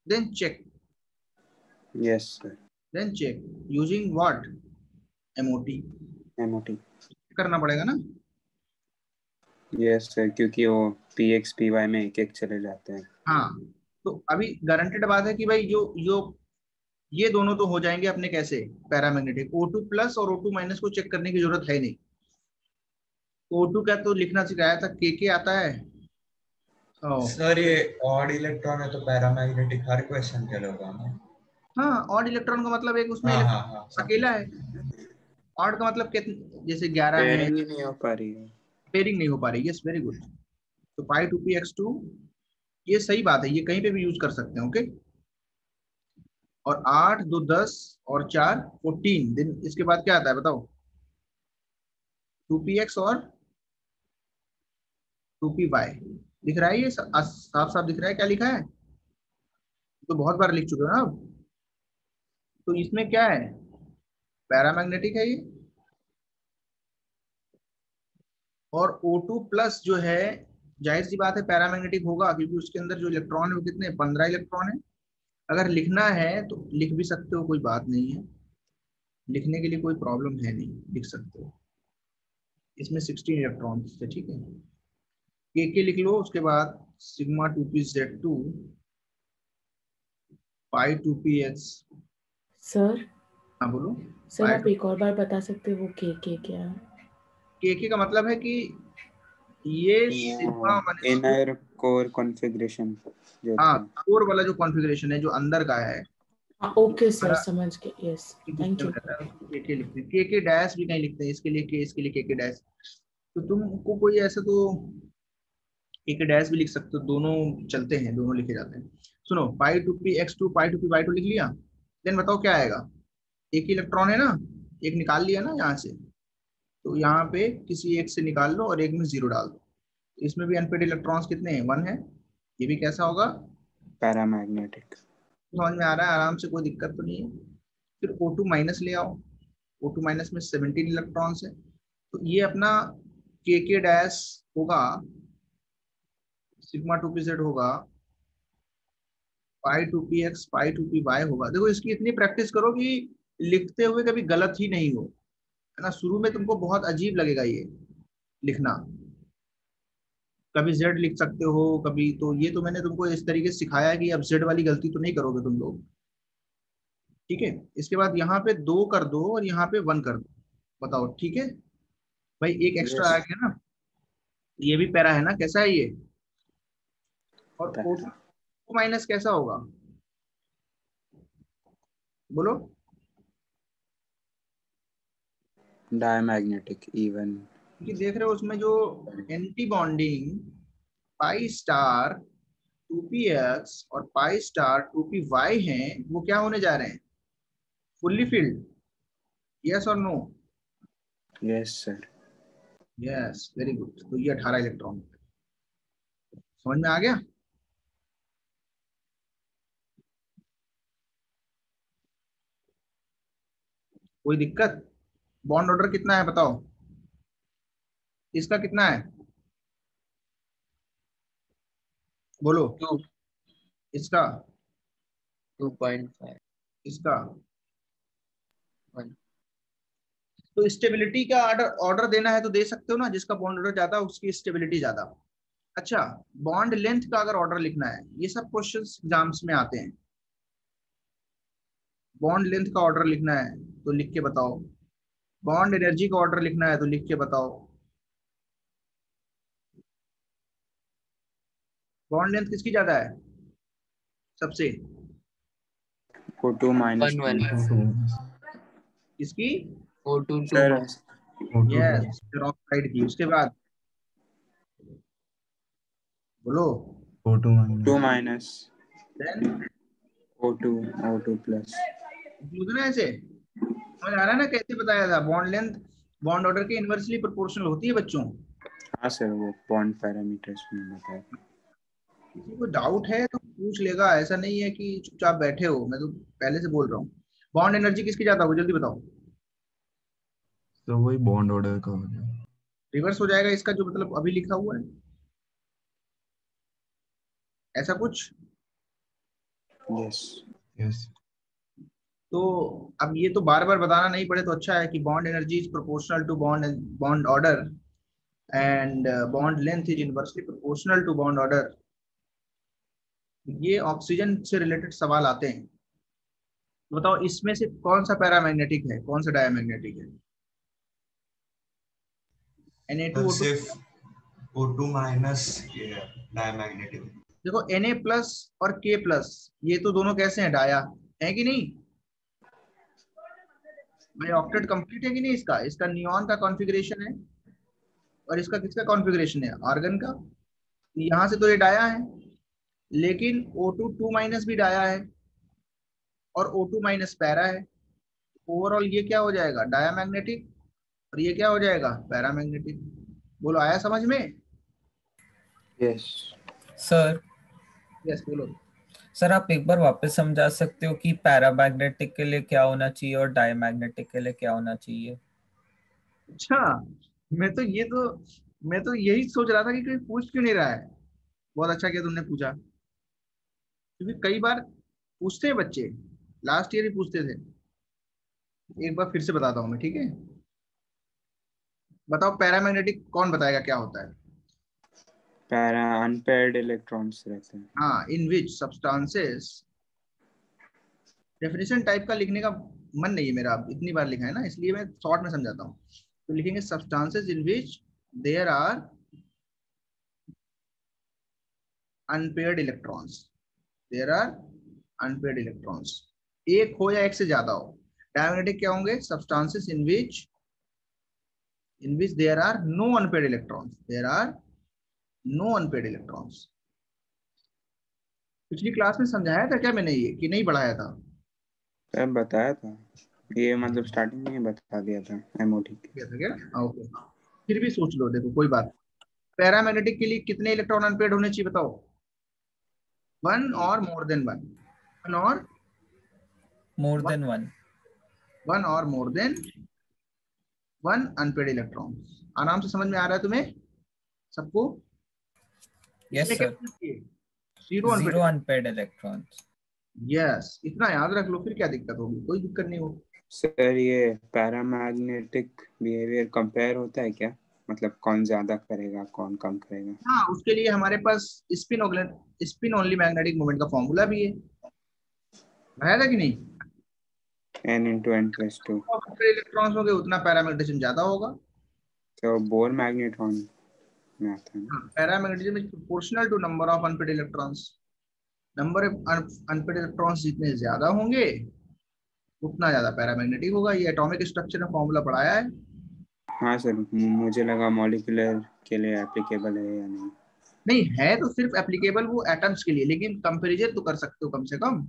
Speaker 1: then check,
Speaker 8: yes sir,
Speaker 1: then check using what? MOT,
Speaker 8: MOT
Speaker 1: करना पड़ेगा ना।
Speaker 8: यस सर, क्योंकि वो पीएक्स पीवाई में एक एक चले जाते हैं।
Speaker 1: हाँ, तो अभी गारंटेड बात है कि भाई जो ये दोनों तो हो जाएंगे अपने कैसे, पैरामैग्नेटिक। O2 प्लस और O2 माइनस को चेक करने की जरूरत है नहीं। O2 का तो लिखना सिखाया था, के आता है।
Speaker 5: सर ये ऑड इलेक्ट्रॉन है तो पैरामैग्नेटिक हर क्वेश्चन के लिए होगा ना?
Speaker 1: हाँ, ऑड इलेक्ट्रॉन का मतलब एक उसमें
Speaker 5: हाँ
Speaker 1: इलेक्ट्रॉन अकेला है। ऑड का मतलब कितने, जैसे 11 है,
Speaker 8: पेयरिंग ही नहीं हो पा रही है।
Speaker 1: पेयरिंग नहीं हो पा रही। Yes very good. तो पाई 2px2, ये सही बात है, ये कहीं पे भी यूज कर सकते हैं। ओके, और 8 2 10 और 4 14 दिन। इसके बाद क्या आता है बताओ? 2px और 2py दिख रहा है, ये साफ साफ दिख रहा है क्या लिखा है? तो बहुत बार लिख चुके हो ना अब। तो इसमें क्या है? पैरामैग्नेटिक है ये। और O2 प्लस जो है, जाहिर सी बात है पैरामैग्नेटिक होगा, क्योंकि उसके अंदर जो इलेक्ट्रॉन है वो कितने, 15 इलेक्ट्रॉन है। अगर लिखना है तो लिख भी सकते हो, कोई बात नहीं है, लिखने के लिए कोई प्रॉब्लम है नहीं, लिख सकते हो। इसमें 16 इलेक्ट्रॉन है, ठीक है। के लिख लो, उसके बाद सिग्मा 2pz2 पाई 2px।
Speaker 12: सर
Speaker 1: हाँ बोलो।
Speaker 12: सर आप एक और बार बता सकते हो वो के क्या है?
Speaker 1: के का मतलब है कि ये सिग्मा
Speaker 8: इनर कोर कॉन्फ़िगरेशन जो
Speaker 1: हाँ, कोर वाला जो कॉन्फ़िगरेशन है जो अंदर का है।
Speaker 12: ओके सर, समझ गए। Yes, thank you.
Speaker 1: के लिखते हैं, के डैश भी कहीं लिखते हैं, इसके लिए के, इसके लिए के डैश। तो तुमको कोई ऐसा तो के डैश भी लिख सकते हो, दोनों चलते हैं, दोनों लिखे जाते हैं। सुनो, पाई 2px2 पाई 2py2 लिख लिया। देन बताओ क्या आएगा? एक ही इलेक्ट्रॉन है ना, एक निकाल लिया ना यहाँ से, तो यहाँ पे किसी एक से निकाल लो और एक में 0 डाल दो। इसमें भी अनपेड इलेक्ट्रॉन्स कितने हैं? 1 है। ये भी कैसा होगा?
Speaker 8: पैरामैग्नेटिक।
Speaker 1: समझ में आ रहा है आराम से, कोई दिक्कत तो नहीं है। फिर O2 माइनस ले आओ, O2 माइनस में 17 इलेक्ट्रॉन्स है, तो ये अपना के डैश होगा, सिग्मा 2pz होगा, पाई 2px पाई 2py होगा। देखो इसकी इतनी प्रैक्टिस करो कि लिखते हुए कभी गलत ही नहीं हो, है ना। शुरू में तुमको बहुत अजीब लगेगा ये लिखना, कभी z लिख सकते हो कभी, तो ये तो मैंने तुमको इस तरीके से सिखाया है कि अब z वाली गलती तो नहीं करोगे तुम लोग, ठीक है। इसके बाद यहाँ पे 2 कर दो और यहाँ पे 1 कर दो, बताओ ठीक है भाई, एक एक्स्ट्रा आ गया ना, ये भी पैरा है ना, कैसा है ये? और O2 माइनस कैसा होगा बोलो?
Speaker 8: Diamagnetic even.
Speaker 1: कि देख रहे हो उसमें जो anti bonding pi star 2px और पाई स्टार 2py हैं, वो क्या होने जा रहे हैं? फुल्ली फिल्ड, यस और no?
Speaker 8: Yes sir.
Speaker 1: Yes, very good. तो ये 18 इलेक्ट्रॉन समझ में आ गया? कोई दिक्कत? बॉन्ड ऑर्डर कितना है बताओ? इसका कितना है बोलो?
Speaker 7: 2,
Speaker 1: इसका
Speaker 7: 2.5,
Speaker 1: इसका
Speaker 7: 1।
Speaker 1: तो स्टेबिलिटी का ऑर्डर देना है तो दे सकते हो ना, जिसका बॉन्ड ऑर्डर ज्यादा उसकी स्टेबिलिटी ज्यादा। अच्छा, बॉन्ड लेंथ का अगर ऑर्डर लिखना है, ये सब क्वेश्चंस एग्जाम्स में आते हैं। बॉन्ड लेंथ का ऑर्डर लिखना है तो लिख के बताओ, बॉन्ड एनर्जी का ऑर्डर लिखना है तो लिख के बताओ। बॉन्ड लेंथ किसकी ज्यादा है सबसे?
Speaker 8: O2 माइनस
Speaker 7: 1
Speaker 1: किसकी?
Speaker 7: O2
Speaker 8: sir.
Speaker 1: यस, पेरोक्साइड की। उसके बाद बोलो।
Speaker 6: O2
Speaker 8: minus
Speaker 1: then
Speaker 8: O2 plus.
Speaker 1: ना ऐसे समझ आ रहा है ना कैसे बताया था? बॉन्ड लेंथ बॉन्ड ऑर्डर के इनवर्सली प्रोपोर्शनल होती है बच्चों।
Speaker 8: हाँ सर, वो बॉन्ड पैरामीटर्स में बताया।
Speaker 1: किसी को डाउट है तो पूछ लेगा, ऐसा नहीं है कि चुपचाप बैठे हो, मैं तो पहले से बोल रहा हूँ। बॉन्ड एनर्जी किसकी ज्यादा होगी जल्दी बताओ?
Speaker 6: तो वही बॉन्ड ऑर्डर का हो जाएगा,
Speaker 1: रिवर्स हो जाएगा इसका, जो मतलब अभी लिखा हुआ है, ऐसा कुछ।
Speaker 8: Yes
Speaker 6: yes.
Speaker 1: तो अब ये तो बार बार बताना नहीं पड़े तो अच्छा है कि bond energy is proportional to bond order and bond length is inversely proportional to bond order. ये ऑक्सीजन से रिलेटेड सवाल आते हैं। तो बताओ इसमें से कौन सा पैरामैग्नेटिक है, कौन सा डायमैग्नेटिक है? Na2O2
Speaker 5: सिर्फ O2 माइनस ये डायमैग्नेटिक।
Speaker 1: देखो Na प्लस और K प्लस, ये तो दोनों कैसे हैं? डाया है कि नहीं भाई? ऑक्टेट कंप्लीट है कि नहीं इसका? इसका नियॉन का कॉन्फ़िगरेशन है और इसका किसका कॉन्फ़िगरेशन है? आर्गन का। यहाँ से तो ये डाया है, लेकिन O2 2 माइनस भी डाया है, और O2 माइनस पैरा है। ओवरऑल ये क्या हो जाएगा, डायामैग्नेटिक, और ये क्या हो जाएगा, पैरामैग्नेटिक। बोलो आया समझ में?
Speaker 8: यस
Speaker 13: सर
Speaker 1: यस बोलो।
Speaker 13: सर आप एक बार वापस समझा सकते हो कि पैरामैग्नेटिक के लिए क्या होना चाहिए और डायमैग्नेटिक के लिए क्या होना चाहिए?
Speaker 1: अच्छा, मैं तो यही सोच रहा था कि कोई पूछ क्यों नहीं रहा है। बहुत अच्छा किया तुमने पूछा, क्योंकि कई बार पूछते हैं बच्चे, लास्ट ईयर ही पूछते थे। एक बार फिर से बताता हूँ मैं, ठीक है? बताओ पैरामैग्नेटिक कौन बताएगा क्या होता है?
Speaker 8: पैरा अनपेयर्ड इलेक्ट्रॉन्स रहते हैं।
Speaker 1: हाँ, इन विच सब्सटेंसेस, डेफिनेशन टाइप का लिखने का मन नहीं है मेरा, अब इतनी बार लिखा है ना, इसलिए मैं शॉर्ट में समझाता हूँ। तो लिखेंगे substances in which there are unpaired electrons, there are unpaired electrons, एक हो या एक से ज्यादा हो। डायमैग्नेटिक क्या होंगे, substances in which there are no unpaired electrons, there are no unpaired electrons. पिछली क्लास में समझाया था क्या मैंने ये, कि नहीं पढ़ाया था?
Speaker 8: सर बताया था ये, मतलब स्टार्टिंग में ही बता दिया था एमओटी
Speaker 1: क्या? ओके, फिर भी सोच लो, देखो कोई बात। पैरामैग्नेटिक के लिए कितने इलेक्ट्रॉन अनपेयर्ड होने चाहिए बताओ? वन और मोर देन वन, वन और
Speaker 13: मोर देन वन,
Speaker 1: वन और more than one unpaired electron. आराम से समझ में आ रहा है तुम्हें सबको?
Speaker 13: Yes sir,
Speaker 1: zero
Speaker 13: unpaired electrons.
Speaker 1: Yes, इतना याद रख लो, फिर क्या दिक्कत होगी, कोई दिक्कत नहीं होगी।
Speaker 8: सर ये पैरामैग्नेटिक बिहेवियर कंपेयर होता है क्या, मतलब कौन ज्यादा करेगा कौन कम करेगा?
Speaker 1: हाँ, उसके लिए हमारे पास स्पिन ओनली मैग्नेटिक मोमेंट का फॉर्मूला भी है, है कि नहीं?
Speaker 8: n/n+2
Speaker 1: इलेक्ट्रॉन्स होंगे उतना पैरामैग्नेटिज्म ज्यादा होगा।
Speaker 8: तो बोर मैग्नेट्रॉन में आता है ना?
Speaker 1: Paramagnetism is proportional to number of unpaired electrons. Number of unpaired electrons जितने ज्यादा होंगे उतना ज्यादा पैरामैग्नेटिक होगा। ये एटॉमिक स्ट्रक्चर में फॉर्मूला पढ़ाया है।
Speaker 8: हाँ सर, मुझे लगा मॉलिक्यूलर के लिए एप्लीकेबल है या नहीं।
Speaker 1: नहीं है, तो सिर्फ एप्लीकेबल वो एटम्स के लिए, लेकिन कंपैरिजन तो कर सकते हो कम से कम।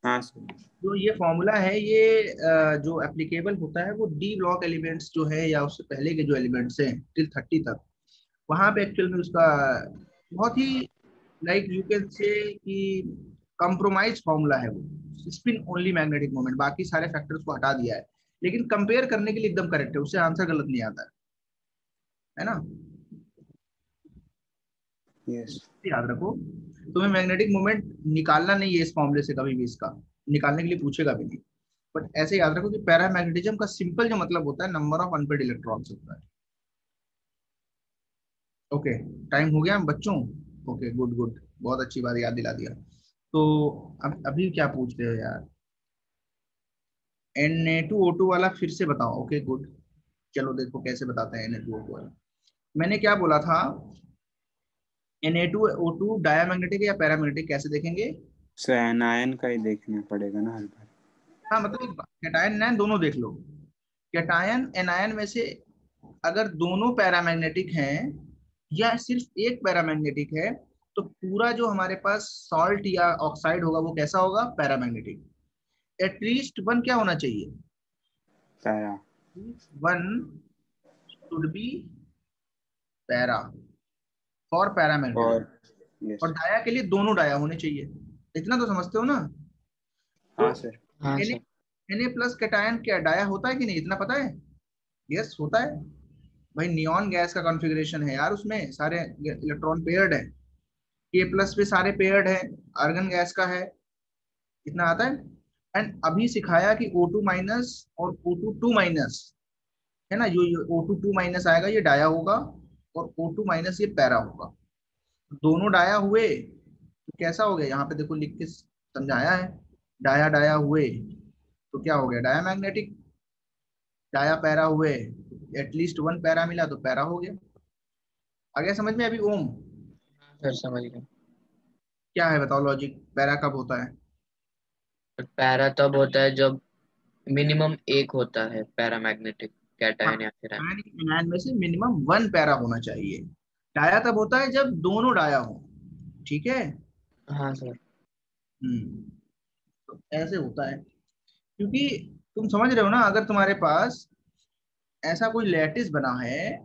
Speaker 8: हाँ सर।
Speaker 1: जो ये फॉर्मूला है ये जो एप्लीकेबल होता है वो डी ब्लॉक एलिमेंट्स जो है या उससे पहले के जो एलिमेंट्स हैं टिल 30 तक, वहां पे एक्चुअल में उसका बहुत ही लाइक यू कैन से कि कंप्रोमाइज फॉर्मूला है वो, स्पिन ओनली मैग्नेटिक मोमेंट, बाकी सारे फैक्टर्स को हटा दिया है, लेकिन कंपेयर करने के लिए एकदम करेक्ट है, उससे आंसर गलत नहीं आता है ना?
Speaker 8: यस।
Speaker 1: याद रखो, तुम्हें मैग्नेटिक मोमेंट निकालना नहीं है इस फॉर्मूले से, कभी भी इसका निकालने के लिए पूछेगा भी नहीं, बट ऐसे याद रखो कि पैरामैग्नेटिज्म का सिंपल जो मतलब होता है नंबर ऑफ अनपेयर्ड इलेक्ट्रॉन्स होता है। ओके, टाइम हो गया बच्चों? ओके गुड गुड, बहुत अच्छी बात याद दिला दिया। तो अब अभी क्या पूछ रहे हो यार? Na2O2 वाला फिर से बताओ। ओके गुड, चलो देखो कैसे बताते हैं Na2O2 वाला। मैंने क्या बोला था, Na2O2 डायमैग्नेटिक या पैरामैग्नेटिक कैसे देखेंगे?
Speaker 8: सर एनायन का ही देखना पड़ेगा ना हर बार।
Speaker 1: हाँ, मतलब कैटायन एनायन दोनों देख लो। कैटायन एनायन में से अगर दोनों पैरामैग्नेटिक हैं या सिर्फ एक पैरामैग्नेटिक है, तो पूरा जो हमारे पास सॉल्ट या ऑक्साइड होगा वो कैसा होगा, पैरामैग्नेटिक। एटलीस्ट वन क्या होना चाहिए,
Speaker 8: para,
Speaker 1: one should be para for paramagnetic. और डाया के लिए दोनों डाया होने चाहिए, इतना तो समझते हो ना?
Speaker 8: हाँ सर।
Speaker 7: हाँ सर।
Speaker 1: Na प्लस कैटायन क्या डाया होता है कि नहीं, इतना पता है? यस होता है भाई, नियॉन गैस का कॉन्फ़िगरेशन है यार, उसमें सारे इलेक्ट्रॉन पेयर्ड है, K प्लस पे सारे पेयर्ड है, आर्गन गैस का है, इतना आता है। एंड अभी सिखाया कि O2 माइनस और O2 2 माइनस है ना, जो O2 2 माइनस आएगा ये डाया होगा और O2 माइनस ये पैरा होगा। दोनों डाया हुए तो कैसा हो गया, यहाँ पे देखो लिख के समझाया है, डाया डाया हुए तो क्या हो गया, डाया मैग्नेटिक। डाया पैरा हुए, एटलीस्ट वन पैरा मिला तो पैरा हो गया। आ गया समझ में अभी ओम?
Speaker 7: सर समझ गया।
Speaker 1: क्या है बताओ लॉजिक, पैरा कब होता है?
Speaker 7: पैरा तब होता है जब मिनिमम एक होता है पैरामैग्नेटिक कैटायन या फिर आयन।
Speaker 1: एनायन में से मिनिमम वन पैरा होना चाहिए। डाया तब होता है जब दोनों डाया हो, ठीक है?
Speaker 7: हाँ सर।
Speaker 1: तो तो ऐसे होता है, क्योंकि तुम समझ रहे हो ना, अगर तुम्हारे पास ऐसा कोई लैटिस बना है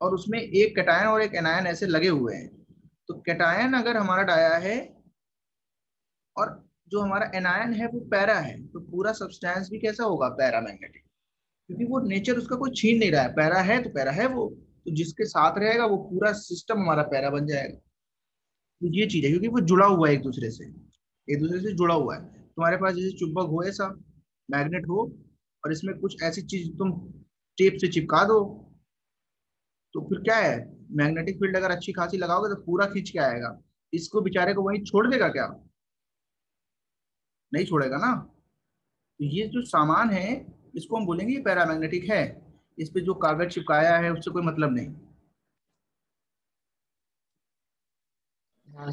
Speaker 1: और उसमें एक कैटायन और एक एनायन ऐसे लगे हुए हैं, तो कैटायन अगर हमारा डाया है और जो हमारा एनायन है वो पैरा है, तो पूरा सब्सटेंस भी कैसा होगा, पैरामैग्नेटिक, क्योंकि वो नेचर उसका कोई छीन नहीं रहा है, पैरा है तो पैरा है वो, तो जिसके साथ रहेगा वो पूरा सिस्टम हमारा पैरा बन जाएगा। तो ये चीज है, क्योंकि वो जुड़ा हुआ है एक दूसरे से जुड़ा हुआ है। तुम्हारे पास जैसे चुंबक हो, ऐसा मैग्नेट हो, और इसमें कुछ ऐसी चीज तुम टेप से चिपका दो, तो फिर क्या है, मैग्नेटिक फील्ड अगर अच्छी खासी लगाओगे तो पूरा खींच के आएगा। इसको बेचारे को वहीं छोड़ देगा क्या, नहीं छोड़ेगा ना। तो ये जो सामान है इसको हम बोलेंगे ये पैरामैग्नेटिक है, इस पे जो कागज चिपकाया है उससे कोई मतलब नहीं।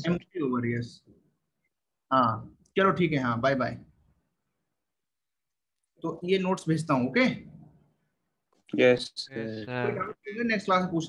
Speaker 1: Empty over, yes. हाँ चलो ठीक है, हाँ बाय बाय। तो ये नोट्स भेजता हूँ, okay.
Speaker 8: Yes
Speaker 3: sir
Speaker 1: next class में पूछना।